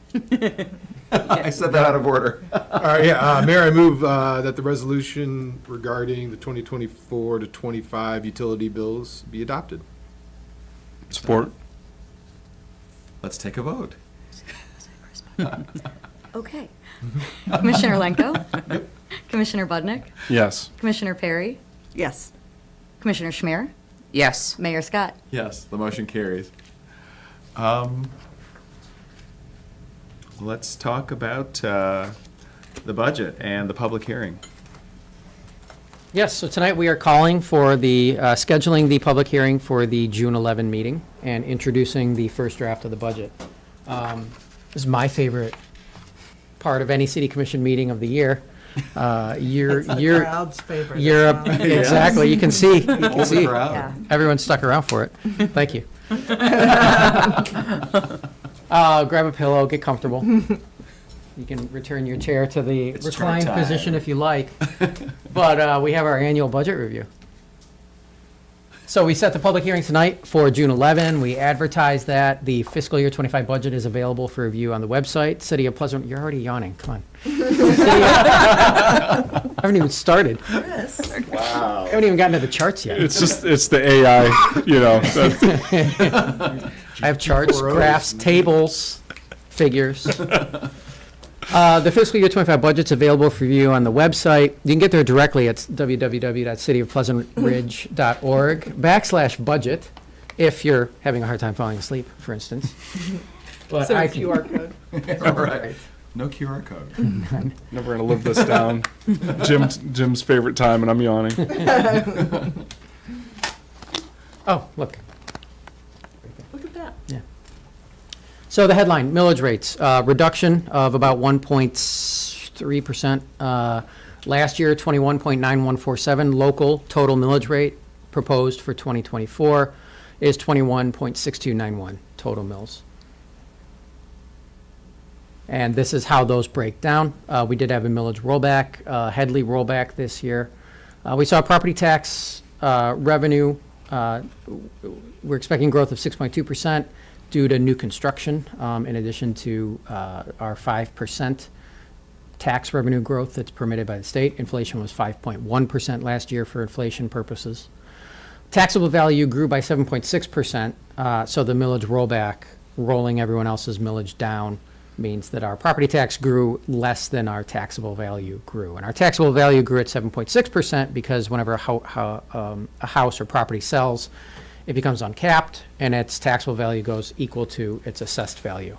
I said that out of order. all right, yeah, Mayor, I move that the resolution regarding the 2024 to 25 utility bills be adopted. Support. Let's take a vote. Okay. Commissioner Lenko? Commissioner Budnick? Yes. Commissioner Perry? Yes. Commissioner Schmier? Yes. Mayor Scott? Yes, the motion carries. Let's talk about the budget and the public hearing. Yes, so tonight we are calling for the, scheduling the public hearing for the June 11 meeting and introducing the first draft of the budget. This is my favorite part of any city commission meeting of the year. It's the crowd's favorite as well. Exactly, you can see, crowd. Yeah. everyone stuck around for it. Thank you. Grab a pillow, get comfortable. You can return your chair to the It's reclined chair time. position if you like. But we have our annual budget review. So we set the public hearing tonight for June 11. We advertised that. The fiscal year 25 budget is available for review on the website. City of Pleasant, you're already yawning, come on. I haven't even started. Wow. I haven't even gotten to the charts yet. It's the AI, that's- I have charts, graphs, tables, figures. The fiscal year 25 budget's available for review on the website. You can get there directly at www.cityofpleasantridge.org/budget if you're having a hard time falling asleep, for instance. But So I a QR code. Right. No QR code. Never gonna live this down. Jim's favorite time, and I'm yawning. Oh, look. Look at that. So the headline, millage rates, reduction of about 1.3%. Last year, 21.9147. Local total millage rate proposed for 2024 is 21.6291 total mills. And this is how those break down. We did have a millage rollback, Headley rollback this year. We saw property tax revenue. We're expecting growth of 6.2%. due to new construction, in addition to our 5% tax revenue growth that's permitted by the state. Inflation was 5.1% last year for inflation purposes. Taxable value grew by 7.6%, so the millage rollback, rolling everyone else's millage down, means that our property tax grew less than our taxable value grew. And our taxable value grew at 7.6% because whenever a house or property sells, it becomes uncapped, and its taxable value goes equal to its assessed value.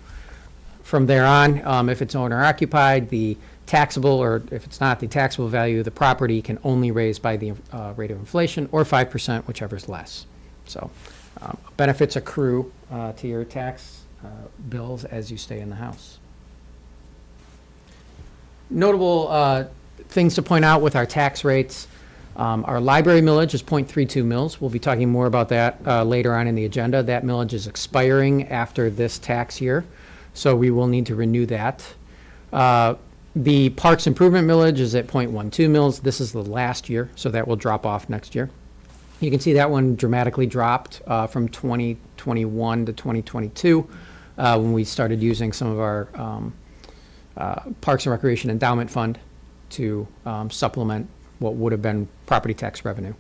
From there on, if it's owner occupied, the taxable, or if it's not, the taxable value of the property can only raise by the rate of inflation, or 5%, whichever is less. So benefits accrue to your tax bills as you stay in the house. Notable things to point out with our tax rates. Our library millage is .32 mils. We'll be talking more about that later on in the agenda. That millage is expiring after this tax year, so we will need to renew that. The parks improvement millage is at .12 mils. This is the last year, so that will drop off next year. You can see that one dramatically dropped from 2021 to 2022 when we started using some of our Parks and Recreation Endowment Fund to supplement what would have been property tax revenue.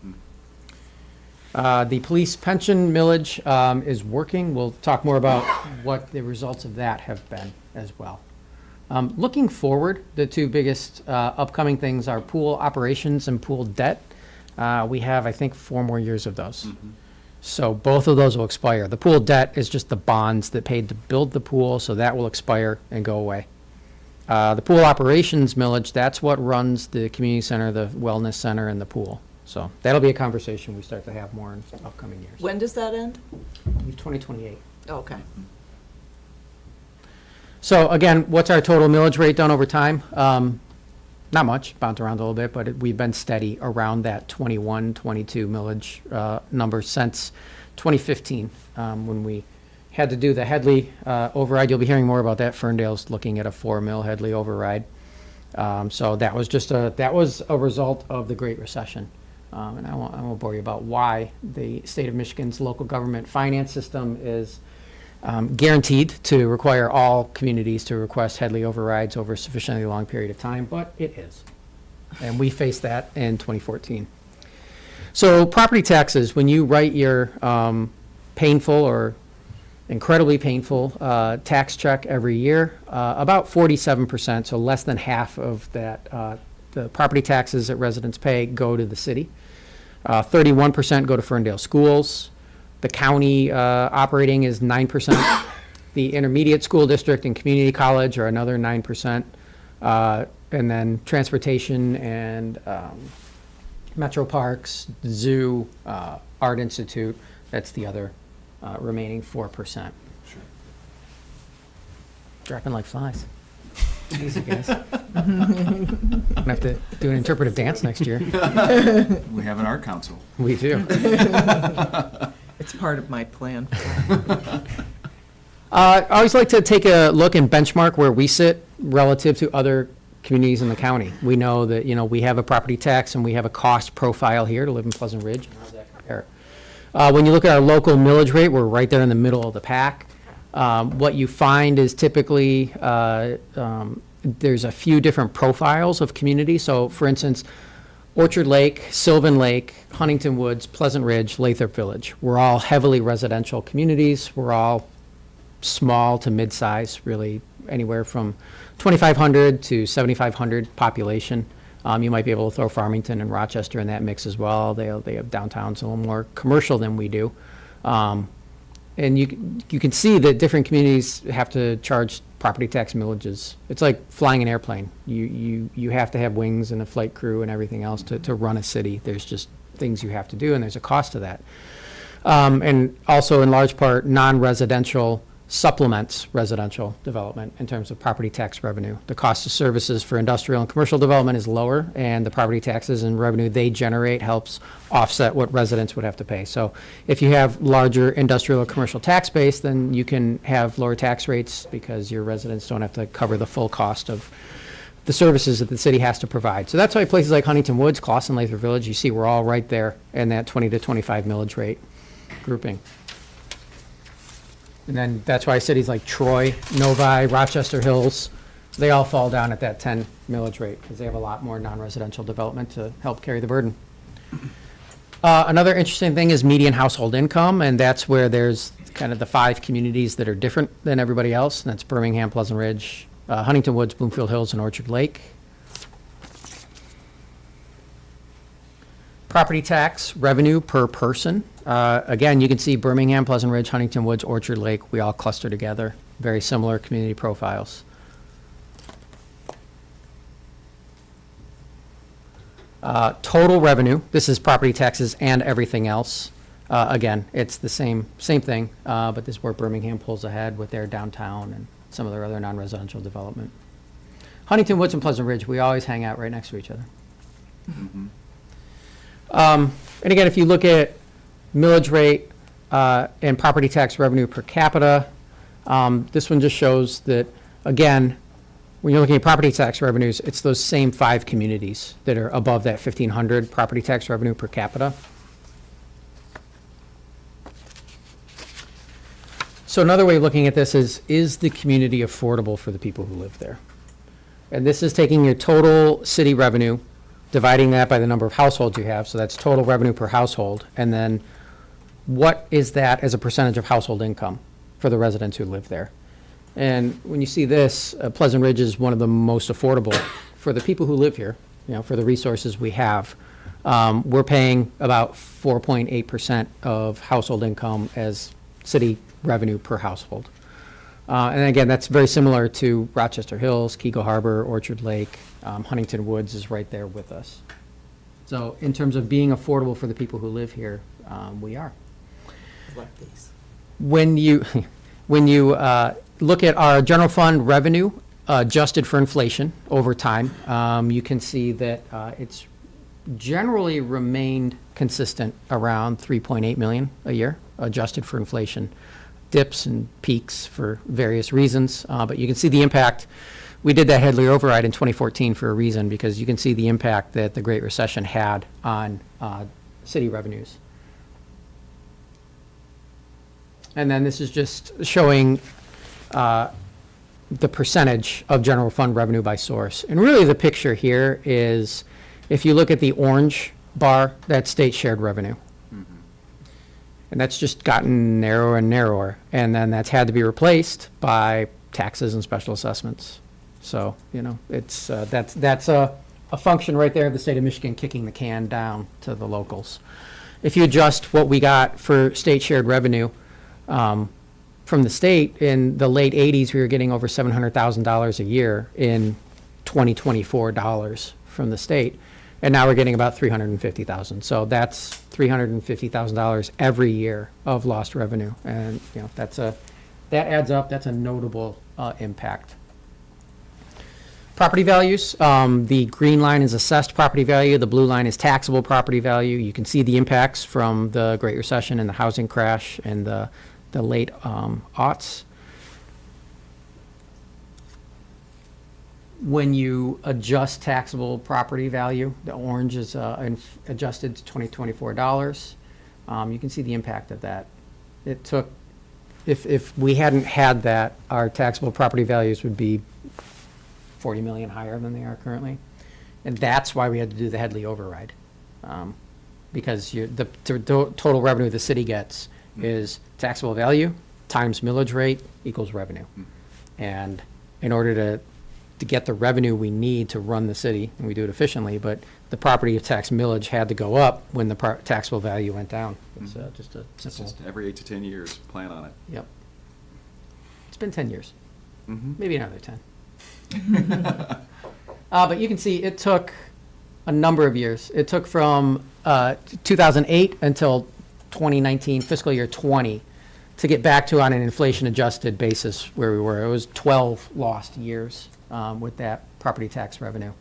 The police pension millage is working. We'll talk more about what the results of that have been as well. Looking forward, the two biggest upcoming things are pool operations and pool debt. We have, I think, 4 more years of those. So both of those will expire. The pool debt is just the bonds that paid to build the pool, so that will expire and go away. The pool operations millage, that's what runs the community center, the wellness center, and the pool. So that'll be a conversation we start to have more in upcoming years. When does that end? 2028. Okay. So again, what's our total millage rate done over time? Not much, bounced around a little bit, but we've been steady around that 21, 22 millage number since 2015, when we had to do the Headley override. You'll be hearing more about that. Ferndale's looking at a 4 mil Headley override. So that was just that was a result of the Great Recession. And I won't bore you about why the state of Michigan's local government finance system is guaranteed to require all communities to request Headley overrides over a sufficiently long period of time, but it is. And we faced that in 2014. So property taxes, when you write your painful or incredibly painful tax check every year, about 47%, so less than half of that, the property taxes that residents pay go to the city. 31% go to Ferndale schools. The county operating is 9%. The intermediate school district and community college are another 9%. And then transportation and metro parks, zoo, art institute, that's the other remaining 4%. Sure. Dropping like flies. Easy, guys. I'm gonna have to do an interpretive dance next year. We have an art council. We do. It's part of my plan. I always like to take a look and benchmark where we sit relative to other communities in the county. We know that, we have a property tax and we have a cost profile here to live in Pleasant Ridge. How does that compare? When you look at our local millage rate, we're right there in the middle of the pack. What you find is typically there's a few different profiles of community. So, for instance, Orchard Lake, Sylvan Lake, Huntington Woods, Pleasant Ridge, Lathrop Village. We're all heavily residential communities. We're all small to mid-size, really anywhere from 2,500 to 7,500 population. You might be able to throw Farmington and Rochester in that mix as well. They have downtowns a little more commercial than we do. And you can see that different communities have to charge property tax millages. It's like flying an airplane. You have to have wings and a flight crew and everything else to run a city. There's just things you have to do, and there's a cost to that. And also, in large part, non-residential supplements residential development in terms of property tax revenue. The cost of services for industrial and commercial development is lower, and the property taxes and revenue they generate helps offset what residents would have to pay. So if you have larger industrial or commercial tax base, then you can have lower tax rates because your residents don't have to cover the full cost of the services that the city has to provide. So that's why places like Huntington Woods, Clawson, Lathrop Village, you see we're all right there in that 20 to 25 millage rate grouping. And then that's why cities like Troy, Novi, Rochester Hills, they all fall down at that 10 millage rate because they have a lot more non-residential development to help carry the burden. Another interesting thing is median household income, and that's where there's kind of the 5 communities that are different than everybody else, and that's Birmingham, Pleasant Ridge, Huntington Woods, Bloomfield Hills, and Orchard Lake. Property tax revenue per person. Again, you can see Birmingham, Pleasant Ridge, Huntington Woods, Orchard Lake, we all cluster together. Very similar community profiles. Total revenue, this is property taxes and everything else. Again, it's the same thing, but this is where Birmingham pulls ahead with their downtown and some of their other non-residential development. Huntington Woods and Pleasant Ridge, we always hang out right next to each other. And again, if you look at millage rate and property tax revenue per capita, this one just shows that, again, when you're looking at property tax revenues, it's those same 5 communities that are above that 1,500 property tax revenue per capita. So another way of looking at this is the community affordable for the people who live there? And this is taking your total city revenue, dividing that by the number of households you have, so that's total revenue per household, and then what is that as a percentage of household income for the residents who live there? And when you see this, Pleasant Ridge is one of the most affordable for the people who live here, for the resources we have. We're paying about 4.8% of household income as city revenue per household. And again, that's very similar to Rochester Hills, Keego Harbor, Orchard Lake, Huntington Woods is right there with us. So in terms of being affordable for the people who live here, we are. Like these. When you look at our general fund revenue adjusted for inflation over time, you can see that it's generally remained consistent around 3.8 million a year, adjusted for inflation. Dips and peaks for various reasons, but you can see the impact. We did that Headley override in 2014 for a reason, because you can see the impact that the Great Recession had on city revenues. And then this is just showing the percentage of general fund revenue by source. And really the picture here is, if you look at the orange bar, that's state shared revenue. And that's just gotten narrower and narrower. And then that's had to be replaced by taxes and special assessments. So, it's, that's a function right there of the state of Michigan kicking the can down to the locals. If you adjust what we got for state shared revenue from the state, in the late 80s, we were getting over $700,000 a year in 2024 dollars from the state. And now we're getting about $350,000. So that's $350,000 every year of lost revenue. And, that adds up. That's a notable impact. Property values, the green line is assessed property value. The blue line is taxable property value. You can see the impacts from the Great Recession and the housing crash and the late aughts. When you adjust taxable property value, the orange is adjusted to 2024 dollars. You can see the impact of that. It took, if we hadn't had that, our taxable property values would be 40 million higher than they are currently. And that's why we had to do the Headley override. Because the total revenue the city gets is taxable value times millage rate equals revenue. And in order to get the revenue we need to run the city, and we do it efficiently, but the property tax millage had to go up when the taxable value went down. It's just a simple. Just every 8 to 10 years, plan on it. Yep. It's been 10 years. Maybe another 10. But you can see it took a number of years. It took from 2008 until 2019, fiscal year 20, to get back to on an inflation-adjusted basis where we were. It was 12 lost years with that property tax revenue.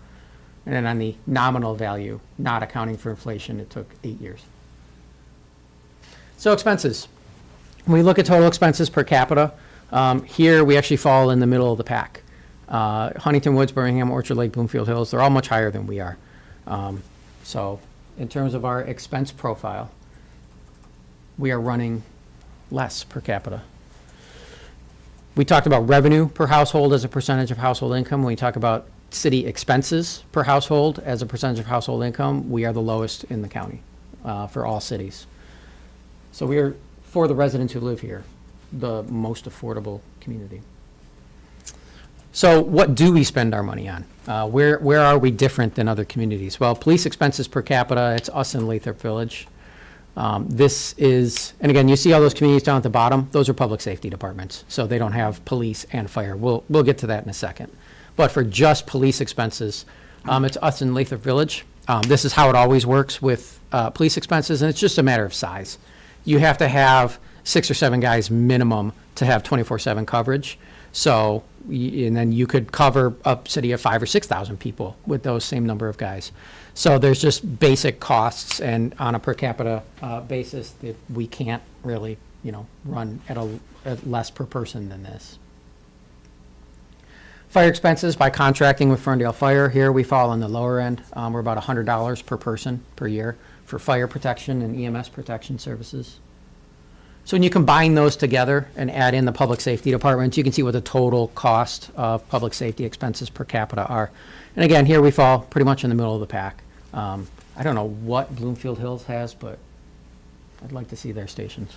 And then on the nominal value, not accounting for inflation, it took 8 years. So expenses. When we look at total expenses per capita, here we actually fall in the middle of the pack. Huntington Woods, Birmingham, Orchard Lake, Bloomfield Hills, they're all much higher than we are. So in terms of our expense profile, we are running less per capita. We talked about revenue per household as a percentage of household income. When we talk about city expenses per household as a percentage of household income, we are the lowest in the county for all cities. So we are, for the residents who live here, the most affordable community. So what do we spend our money on? Where are we different than other communities? Well, police expenses per capita, it's us in Lathrop Village. This is, and again, you see all those communities down at the bottom, those are public safety departments, so they don't have police and fire. We'll get to that in a second. But for just police expenses, it's us in Lathrop Village. This is how it always works with police expenses, and it's just a matter of size. You have to have 6 or 7 guys minimum to have 24/7 coverage. So and then you could cover a city of 5,000 or 6,000 people with those same number of guys. So there's just basic costs, and on a per capita basis, that we can't really, run at less per person than this. Fire expenses by contracting with Ferndale Fire. Here we fall on the lower end. We're about $100 per person per year for fire protection and EMS protection services. So when you combine those together and add in the public safety departments, you can see what the total cost of public safety expenses per capita are. And again, here we fall pretty much in the middle of the pack. I don't know what Bloomfield Hills has, but I'd like to see their stations.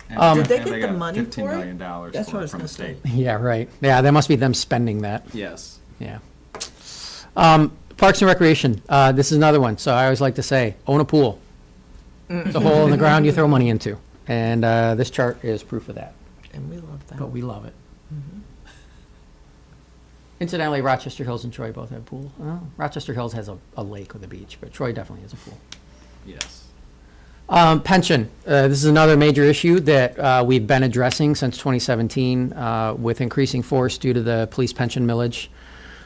Did they get the money $15 for it? million That's what I was from gonna the state. Yeah, right. Yeah, that must be them spending that. Yes. Yeah. Parks and Recreation, this is another one. So I always like to say, own a pool. It's a hole in the ground you throw money into. And this chart is proof of that. And we love that. But we love it. Incidentally, Rochester Hills and Troy both have pools. Rochester Hills has a lake with a beach, but Troy definitely has a pool. Yes. Pension. This is another major issue that we've been addressing since 2017 with increasing force due to the police pension millage.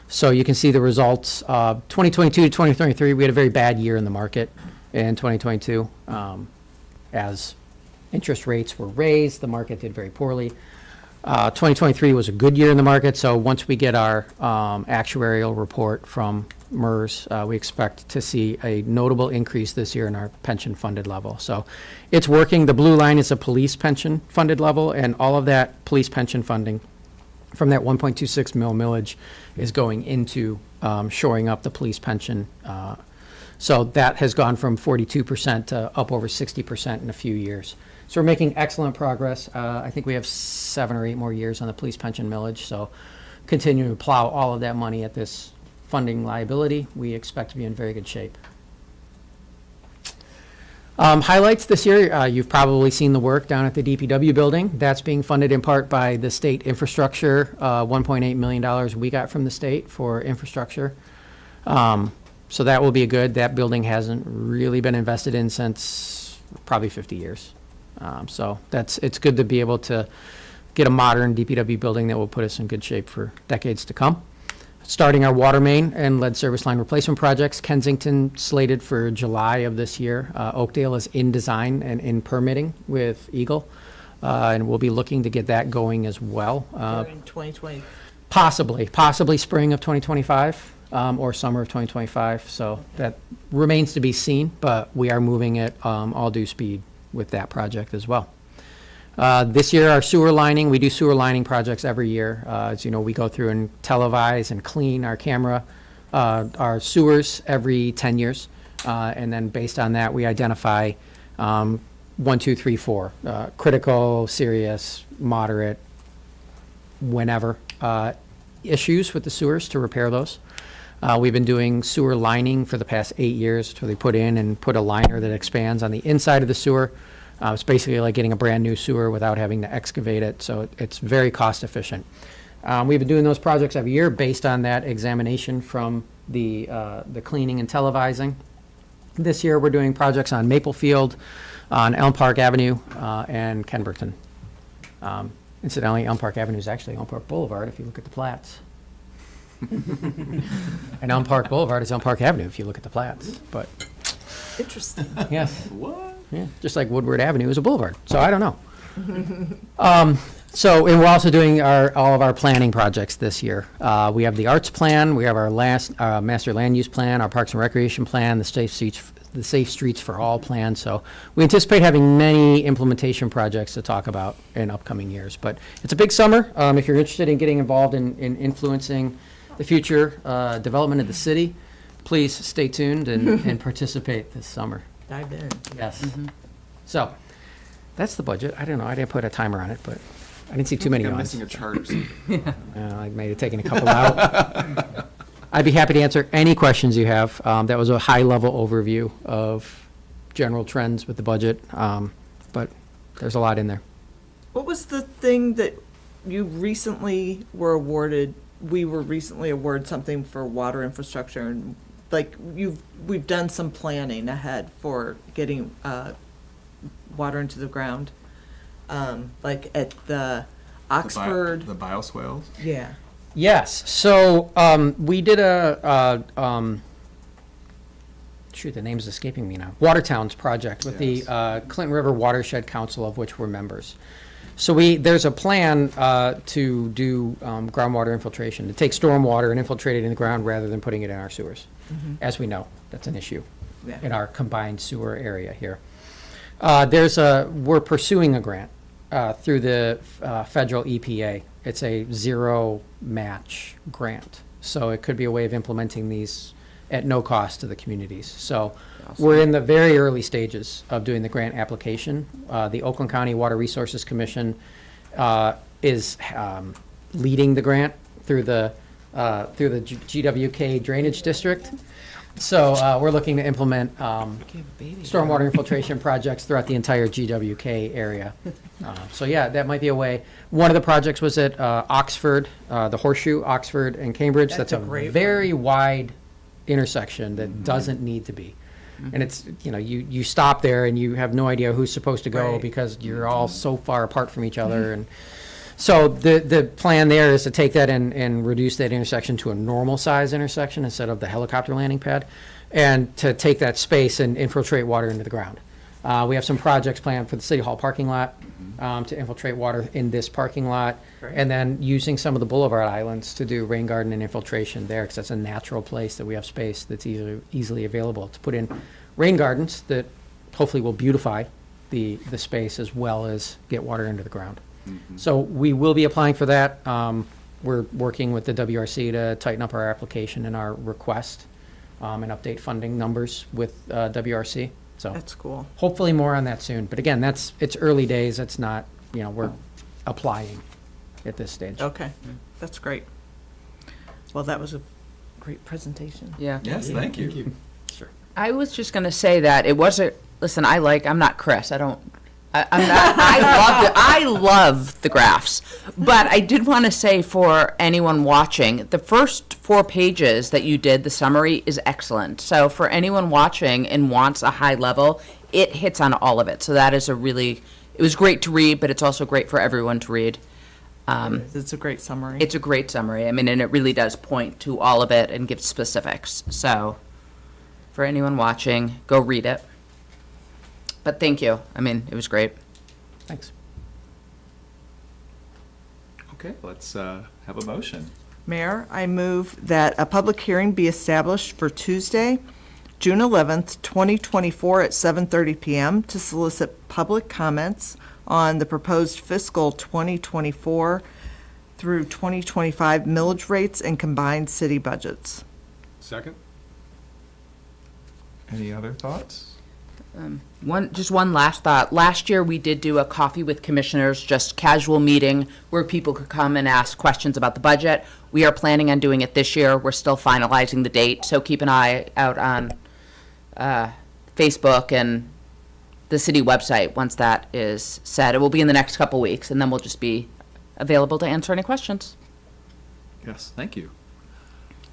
So you can see the results. 2022 to 2023, we had a very bad year in the market in 2022. As interest rates were raised, the market did very poorly. 2023 was a good year in the market, so once we get our actuarial report from MERS, we expect to see a notable increase this year in our pension funded level. So it's working. The blue line is a police pension funded level, and all of that police pension funding from that 1.26 mil millage is going into shoring up the police pension. So that has gone from 42% to up over 60% in a few years. So we're making excellent progress. I think we have 7 or 8 more years on the police pension millage. So continuing to plow all of that money at this funding liability, we expect to be in very good shape. Highlights this year, you've probably seen the work down at the DPW building. That's being funded in part by the state infrastructure, $1.8 million we got from the state for infrastructure. So that will be a good. That building hasn't really been invested in since probably 50 years. So it's good to be able to get a modern DPW building that will put us in good shape for decades to come. Starting our water main and lead service line replacement projects. Kensington slated for July of this year. Oakdale is in design and in permitting with Eagle. And we'll be looking to get that going as well. During 2020. Possibly spring of 2025 or summer of 2025. So that remains to be seen, but we are moving at all due speed with that project as well. This year, our sewer lining, we do sewer lining projects every year. As you know, we go through and televise and clean our sewers every 10 years. And then based on that, we identify 1, 2, 3, 4, critical, serious, moderate, whenever, issues with the sewers to repair those. We've been doing sewer lining for the past 8 years, where they put in and put a liner that expands on the inside of the sewer. It's basically like getting a brand new sewer without having to excavate it, so it's very cost efficient. We've been doing those projects every year based on that examination from the cleaning and televising. This year, we're doing projects on Maplefield, on Elm Park Avenue, and Kenburton. Incidentally, Elm Park Avenue is actually Elm Park Boulevard if you look at the plats. And Elm Park Boulevard is Elm Park Avenue if you look at the plats, but. Interesting. Yes. What? Yeah, just like Woodward Avenue is a boulevard, so I don't know. And we're also doing all of our planning projects this year. We have the arts plan, we have our master land use plan, our parks and recreation plan, the safe streets for all plan. So we anticipate having many implementation projects to talk about in upcoming years. But it's a big summer. If you're interested in getting involved in influencing the future development of the city, please stay tuned and participate this summer. Dive in. Yes. So, that's the budget. I don't know, I didn't put a timer on it, but I didn't see too many I'm on. missing a chart. I may have taken a couple out. I'd be happy to answer any questions you have. That was a high-level overview of general trends with the budget, but there's a lot in there. What was the thing that you recently were awarded? We were recently awarded something for water infrastructure, and we've done some planning ahead for getting water into the ground. Like at the Oxford, The bioswales? yeah. Yes, so we did shoot, the name's escaping me now. Watertowns project with the Clinton River Watershed Council, of which we're members. So there's a plan to do groundwater infiltration, to take stormwater and infiltrate it in the ground rather than putting it in our sewers. As we know, that's an issue Yeah. in our combined sewer area here. We're pursuing a grant through the federal EPA. It's a zero match grant. So it could be a way of implementing these at no cost to the communities. So we're in the very early stages of doing the grant application. The Oakland County Water Resources Commission is leading the grant through the GWK Drainage District. So we're looking to implement stormwater infiltration projects throughout the entire GWK area. So yeah, that might be a way. One of the projects was at Oxford, the Horseshoe, Oxford and Cambridge. That's That's a a great very wide intersection that doesn't need to be. And it's, you stop there and you have no idea who's supposed to go Right. because you're all so far apart from each other. And so the plan there is to take that and reduce that intersection to a normal size intersection instead of the helicopter landing pad, and to take that space and infiltrate water into the ground. We have some projects planned for the City Hall parking lot to infiltrate water in this parking lot, and then using some of the boulevard islands to do rain garden and infiltration there, because that's a natural place that we have space that's easily available to put in rain gardens that hopefully will beautify the space as well as get water into the ground. So we will be applying for that. We're working with the WRC to tighten up our application and our request and update funding numbers with WRC. So That's cool. hopefully more on that soon. But again, it's early days. It's not, we're applying at this stage. Okay, that's great. Well, that was a great presentation. Yeah. Yes, thank you. Sure. I was just gonna say that it was listen, I'm not Chris, I'm not, I love the graphs. But I did want to say for anyone watching, the first 4 pages that you did, the summary, is excellent. So for anyone watching and wants a high level, it hits on all of it. So that is it was great to read, but it's also great for everyone to read. It's a great summary. It's a great summary. I mean, and it really does point to all of it and give specifics. So for anyone watching, go read it. But thank you. I mean, it was great. Thanks. Okay, let's have a motion. Mayor, I move that a public hearing be established for Tuesday, June 11th, 2024 at 7:30 PM to solicit public comments on the proposed fiscal 2024 through 2025 millage rates and combined city budgets. Second? Any other thoughts? One last thought. Last year, we did do a coffee with commissioners, just casual meeting where people could come and ask questions about the budget. We are planning on doing it this year. We're still finalizing the date, so keep an eye out on Facebook and the city website once that is set. It will be in the next couple weeks, and then we'll just be available to answer any questions. Yes, thank you.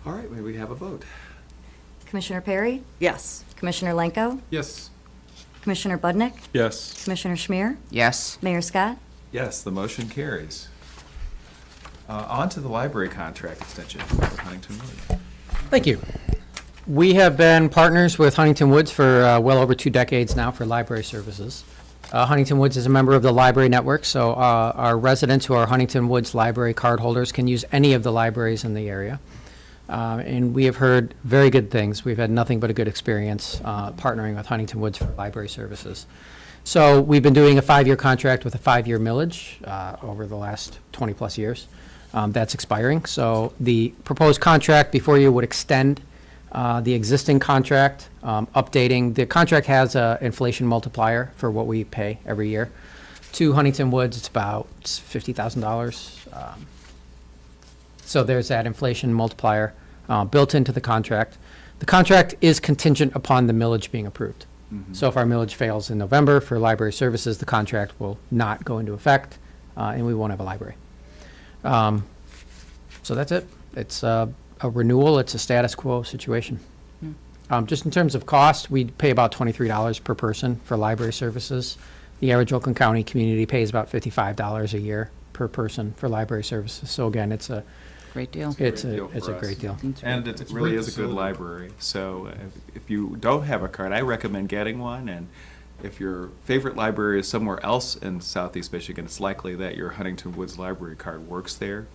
All right, may we have a vote? Commissioner Perry? Yes. Commissioner Lenko? Yes. Commissioner Budnick? Yes. Commissioner Schmier? Yes. Mayor Scott? Yes, the motion carries. On to the library contract extension with Huntington Woods. Thank you. We have been partners with Huntington Woods for well over 2 decades now for library services. Huntington Woods is a member of the library network, so our residents who are Huntington Woods library card holders can use any of the libraries in the area. And we have heard very good things. We've had nothing but a good experience partnering with Huntington Woods for library services. So we've been doing a 5-year contract with a 5-year millage over the last 20-plus years. That's expiring. So the proposed contract before you would extend the existing contract, updating. The contract has an inflation multiplier for what we pay every year. To Huntington Woods, it's about $50,000. So there's that inflation multiplier built into the contract. The contract is contingent upon the millage being approved. So if our millage fails in November for library services, the contract will not go into effect, and we won't have a library. So that's it. It's a renewal. It's a status quo situation. Just in terms of cost, we pay about $23 per person for library services. The average Oakland County community pays about $55 a year per person for library services. So again, it's a Great deal. it's Great deal a it's for a us. great deal. And it really is a good library. So if you don't have a card, I recommend getting one. And if your favorite library is somewhere else in Southeast Michigan, it's likely that your Huntington Woods library card works there.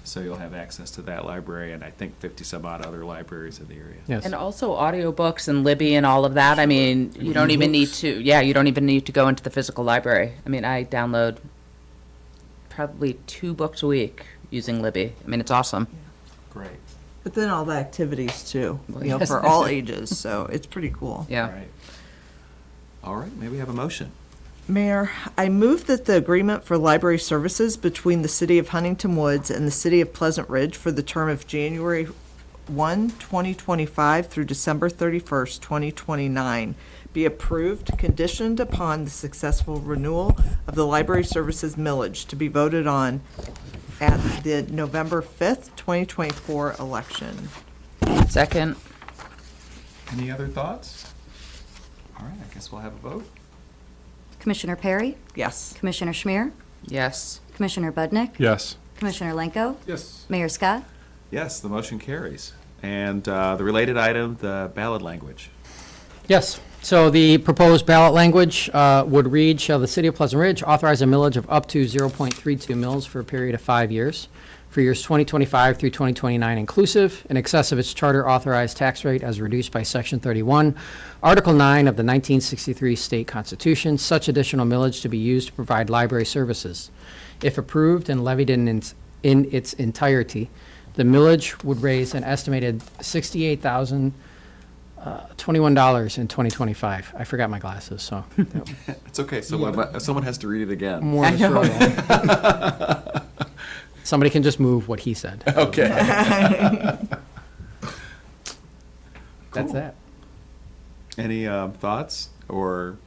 So you'll have access to that library and I think 50 some odd other libraries in the area. Yes. And also audiobooks and Libby and all of that. I mean, you don't even need to, you don't even need to go into the physical library. I mean, I download probably 2 books a week using Libby. I mean, it's awesome. Great. But then all the activities too, Yes. for all ages, so it's pretty cool. Yeah. Right. All right, maybe we have a motion. Mayor, I move that the agreement for library services between the City of Huntington Woods and the City of Pleasant Ridge for the term of January 1, 2025 through December 31st, 2029 be approved, conditioned upon the successful renewal of the library services millage to be voted on at the November 5th, 2024 election. Second. Any other thoughts? All right, I guess we'll have a vote. Commissioner Perry? Yes. Commissioner Schmier? Yes. Commissioner Budnick? Yes. Commissioner Lenko? Yes. Mayor Scott? Yes, the motion carries. And the related item, the ballot language. Yes. So the proposed ballot language would read, shall the City of Pleasant Ridge authorize a millage of up to 0.32 mils for a period of 5 years, for years 2025 through 2029 inclusive, in excess of its charter authorized tax rate as reduced by Section 31, Article 9 of the 1963 State Constitution, such additional millage to be used to provide library services. If approved and levied in its entirety, the millage would raise an estimated $68,021 in 2025. I forgot my glasses, so. It's okay, someone has to read it again. More of a struggle. Somebody can just move what he said. Okay. That's Cool. that. Any thoughts or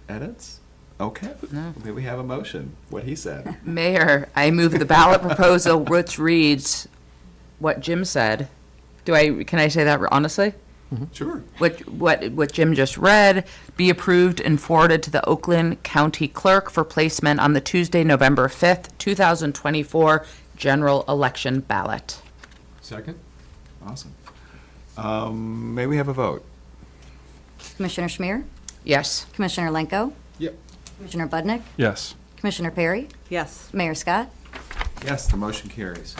edits? Okay. No. Maybe we have a motion, what he said. Mayor, I move the ballot proposal which reads what Jim said. Can I say that honestly? Sure. What Jim just read, be approved and forwarded to the Oakland County Clerk for placement on the Tuesday, November 5th, 2024 general election ballot. Second? Awesome. May we have a vote? Commissioner Schmier? Yes. Commissioner Lenko? Yep. Commissioner Budnick? Yes. Commissioner Perry? Yes. Mayor Scott? Yes, the motion carries.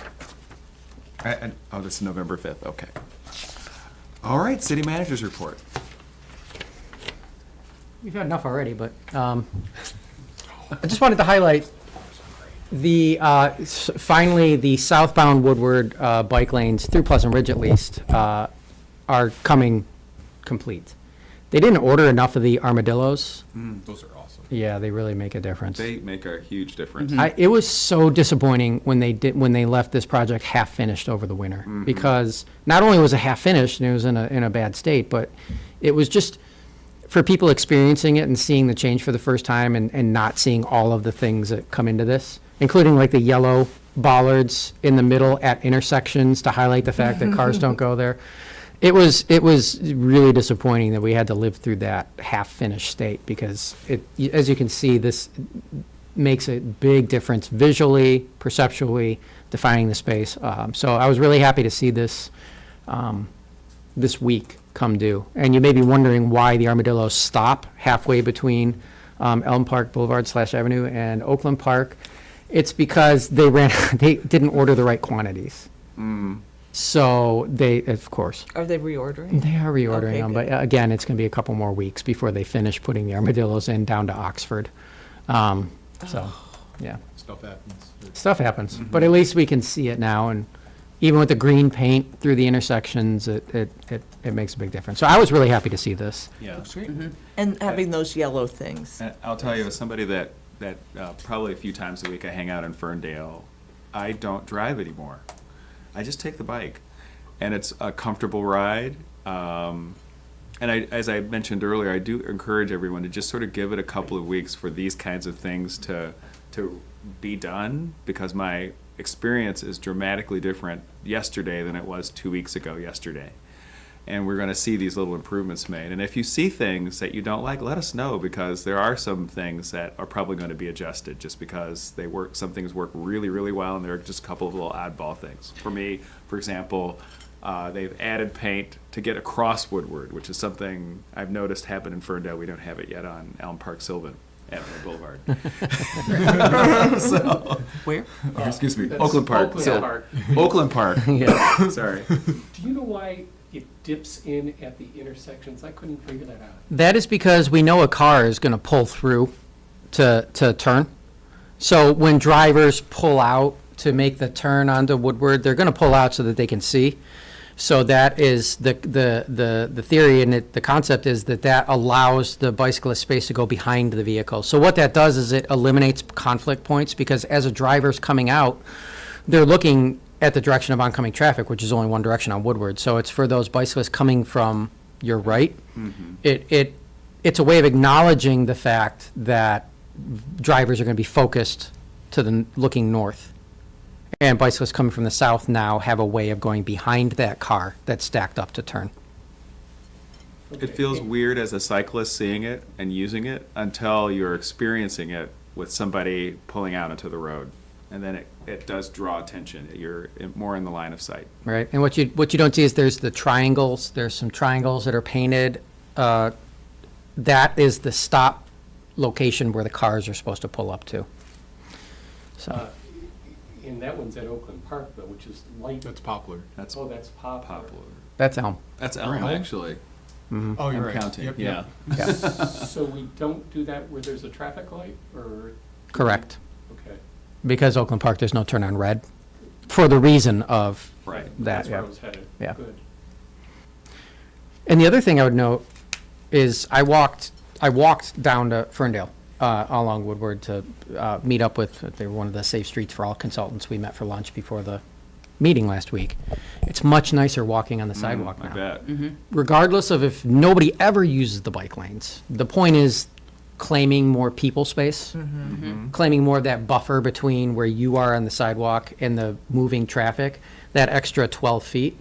Oh, this is November 5th, okay. All right, city manager's report. We've had enough already, but I just wanted to highlight finally, the southbound Woodward bike lanes, through Pleasant Ridge at least, are coming complete. They didn't order enough of the armadillos. Those are awesome. Yeah, they really make a difference. They make a huge difference. It was so disappointing when they left this project half finished over the winter, because not only was it half finished and it was in a bad state, but it was just for people experiencing it and seeing the change for the first time and not seeing all of the things that come into this, including like the yellow bollards in the middle at intersections to highlight the fact that cars don't go there. It was really disappointing that we had to live through that half-finished state, because as you can see, this makes a big difference visually, perceptually, defining the space. So I was really happy to see this this week come due. And you may be wondering why the armadillos stop halfway between Elm Park Boulevard / Avenue and Oakland Park. It's because they didn't order the right quantities. So they, of course. Are they reordering? They are reordering Okay, them, good. but again, it's going to be a couple more weeks before they finish putting the armadillos in down to Oxford. So, yeah, Stuff happens. stuff happens. But at least we can see it now, and even with the green paint through the intersections, it makes a big difference. So I was really happy to see this. Yeah. Looks great. And having those yellow things. And I'll tell you, as somebody that probably a few times a week I hang out in Ferndale, I don't drive anymore. I just take the bike, and it's a comfortable ride. And as I mentioned earlier, I do encourage everyone to just sort of give it a couple of weeks for these kinds of things to be done, because my experience is dramatically different yesterday than it was 2 weeks ago yesterday. and we're going to see these little improvements made. And if you see things that you don't like, let us know, because there are some things that are probably going to be adjusted just because they work. Some things work really, really well, and there are just a couple of little oddball things. For me, for example, they've added paint to get across Woodward, which is something I've noticed happen in Ferndale. We don't have it yet on Elm Park Sylvan Avenue Boulevard. So, Where? excuse me, That's Oakland Park. Oakland So- Park. Oakland Park. Yeah. Sorry. Do you know why it dips in at the intersections? I couldn't figure that out. That is because we know a car is going to pull through to turn. So when drivers pull out to make the turn onto Woodward, they're going to pull out so that they can see. So that is the theory, and the concept is that allows the bicyclist space to go behind the vehicle. So what that does is it eliminates conflict points, because as a driver's coming out, they're looking at the direction of oncoming traffic, which is only one direction on Woodward. So it's for those bicyclists coming from your right. It's a way of acknowledging the fact that drivers are going to be focused to the looking north. And bicyclists coming from the south now have a way of going behind that car that's stacked up to turn. It feels weird as a cyclist seeing it and using it until you're experiencing it with somebody pulling out into the road. And then it does draw attention. You're more in the line of sight. Right, and what you don't see is there's the triangles. There's some triangles that are painted. That is the stop location where the cars are supposed to pull up to. So. And that one's at Oakland Park, though, which is light. That's Poplar. That's That's Poplar. That's Elm. That's Elm, actually. Oh, you're I'm right. counting. Yep, Yeah. yep. So we don't do that where there's a traffic light, or? Correct. Okay. Because Oakland Park, there's no turn on red, for the reason of Right. that. That's where Yeah. I was headed. Yeah. Good. And the other thing I would note is I walked down to Ferndale along Woodward to meet up with, they were one of the Safe Streets for All consultants. We met for lunch before the meeting last week. It's much nicer walking on the sidewalk I now. bet. Regardless of if nobody ever uses the bike lanes. The point is claiming more people space, claiming more of that buffer between where you are on the sidewalk and the moving traffic, that extra 12 feet.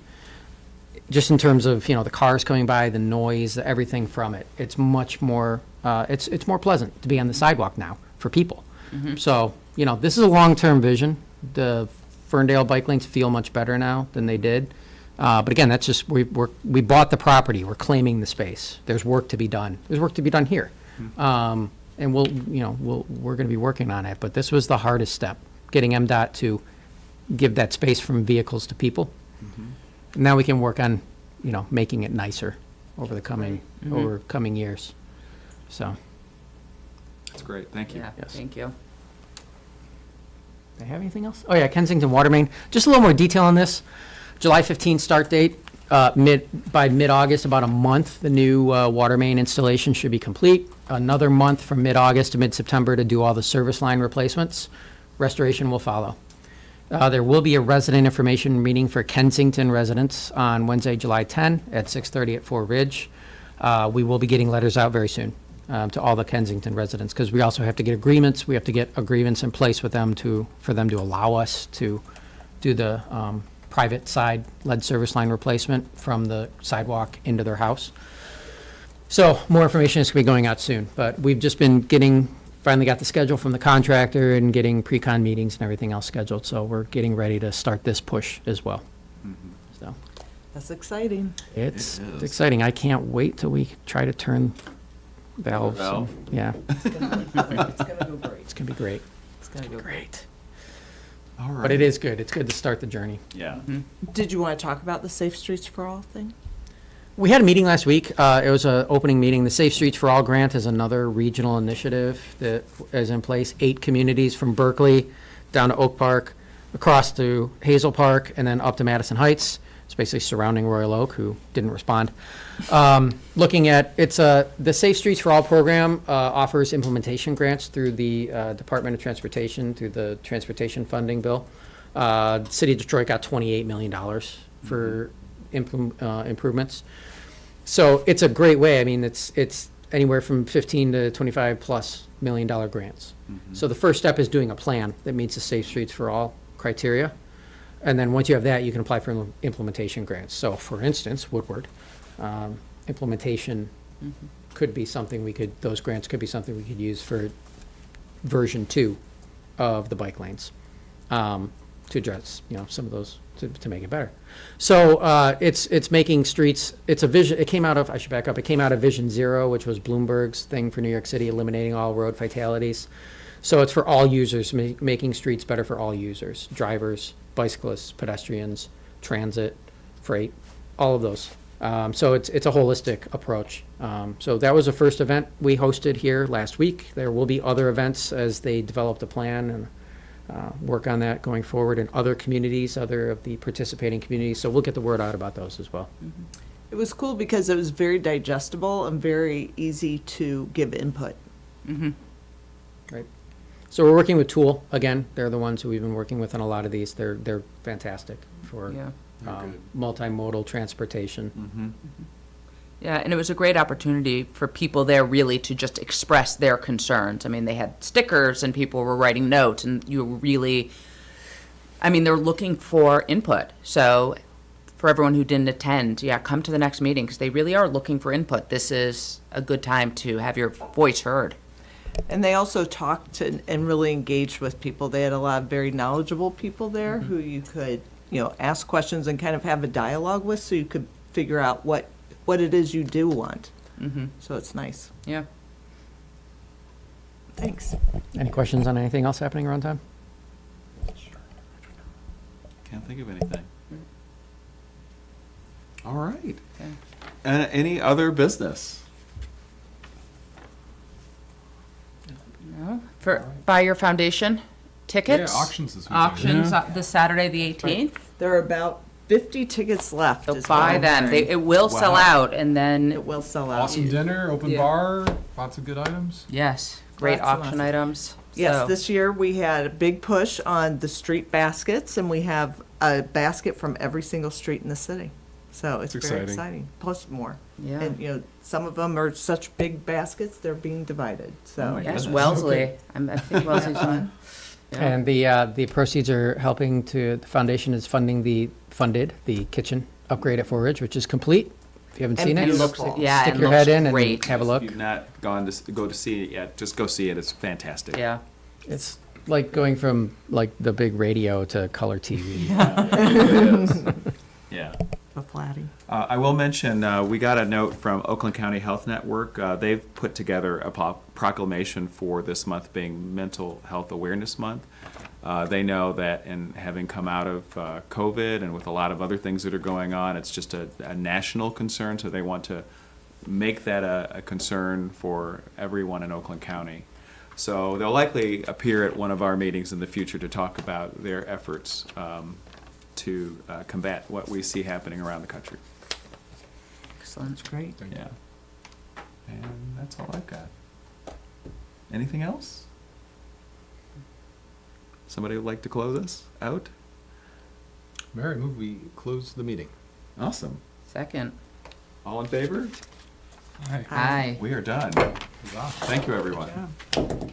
Just in terms of, the cars coming by, the noise, everything from it. It's much more, it's more pleasant to be on the sidewalk now for people. So, this is a long-term vision. The Ferndale bike lanes feel much better now than they did. But again, that's just, we bought the property, we're claiming the space. There's work to be done. There's work to be done here. And we're going to be working on it. But this was the hardest step, getting MDOT to give that space from vehicles to people. Now we can work on, making it nicer over the coming years. So. That's great. Thank you. Yeah, Yes. thank you. Do I have anything else? Oh yeah, Kensington Water Main. Just a little more detail on this. July 15th start date. By mid-August, about a month, the new water main installation should be complete. Another month from mid-August to mid-September to do all the service line replacements. Restoration will follow. There will be a resident information meeting for Kensington residents on Wednesday, July 10 at 6:30 at Fort Ridge. We will be getting letters out very soon to all the Kensington residents, because we also have to get agreements. We have to get agreements in place with them for them to allow us to do the private side lead service line replacement from the sidewalk into their house. So more information is going to be going out soon, but we've just been finally got the schedule from the contractor and getting pre-con meetings and everything else scheduled. So we're getting ready to start this push as well. So That's exciting. it's It is. exciting. I can't wait till we try to turn valves. valve? Yeah, It's gonna go great. it's going to be great. It's gonna go great. All right. But it is good. It's good to start the journey. Yeah. Did you want to talk about the Safe Streets for All thing? We had a meeting last week. It was an opening meeting. The Safe Streets for All grant is another regional initiative that is in place. 8 communities from Berkeley down to Oak Park, across to Hazel Park, and then up to Madison Heights. It's basically surrounding Royal Oak, who didn't respond. Looking at, the Safe Streets for All program offers implementation grants through the Department of Transportation, through the Transportation Funding Bill. The City of Detroit got $28 million for improvements. So it's a great way. I mean, it's anywhere from 15 to 25 plus $1 million grants. So the first step is doing a plan that meets the Safe Streets for All criteria. And then once you have that, you can apply for implementation grants. So for instance, Woodward, implementation could be something those grants could be something we could use for version 2 of the bike lanes, to address, some of those, to make it better. So, it's making streets, it's a vision, it came out of Vision Zero, which was Bloomberg's thing for New York City, eliminating all road fatalities. So it's for all users, making streets better for all users, drivers, bicyclists, pedestrians, transit, freight, all of those. So it's a holistic approach. So that was the first event we hosted here last week. There will be other events as they develop the plan and work on that going forward in other communities, other of the participating communities. So we'll get the word out about those as well. It was cool because it was very digestible and very easy to give input. Right. So we're working with Tool again. They're the ones who we've been working with on a lot of these. They're fantastic for Yeah. multimodal transportation. Yeah, and it was a great opportunity for people there really to just express their concerns. I mean, they had stickers and people were writing notes, and you really, they're looking for input. So for everyone who didn't attend, come to the next meeting because they really are looking for input. This is a good time to have your voice heard. And they also talked and really engaged with people. They had a lot of very knowledgeable people there who you could, ask questions and kind of have a dialogue with, so you could figure out what it is you do want. So it's nice. Yeah. Thanks. Any questions on anything else happening around town? Can't think of anything. All right. Any other business? No? For Buy Your Foundation tickets? Yeah, auctions this weekend. Auctions this Saturday, the 18th. There are about 50 tickets left. So is buy what I'm them. hearing. It will sell out, and then, It will sell out. Awesome dinner, open bar, lots of good items. yes, great Lots and auction lots. items. Yes, So- this year we had a big push on the street baskets, and we have a basket from every single street in the city. So it's very exciting. exciting, plus more. Yeah. And, some of them are such big baskets, they're being divided, so. Yes, Wellesley. I think Wellesley's one. Yeah. And the proceeds are helping the foundation is funded the kitchen upgrade at Four Ridge, which is complete. If you haven't And seen it, beautiful. Yeah, stick and your looks head in and great. have a look. If you've not gone to go to see it yet, just go see it. It's fantastic. Yeah. It's like going from like the big radio to color TV. Yeah. A flatty. I will mention, we got a note from Oakland County Health Network. They've put together a proclamation for this month being Mental Health Awareness Month. They know that in having come out of COVID and with a lot of other things that are going on, it's just a national concern, so they want to make that a concern for everyone in Oakland County. So they'll likely appear at one of our meetings in the future to talk about their efforts to combat what we see happening around the country. Excellent. That's great. Yeah. And that's all I've got. Anything else? Somebody would like to close us out? Mary, move we close the meeting. Awesome. Second. All in favor? Aye. We are done. Thank you, everyone. Yeah.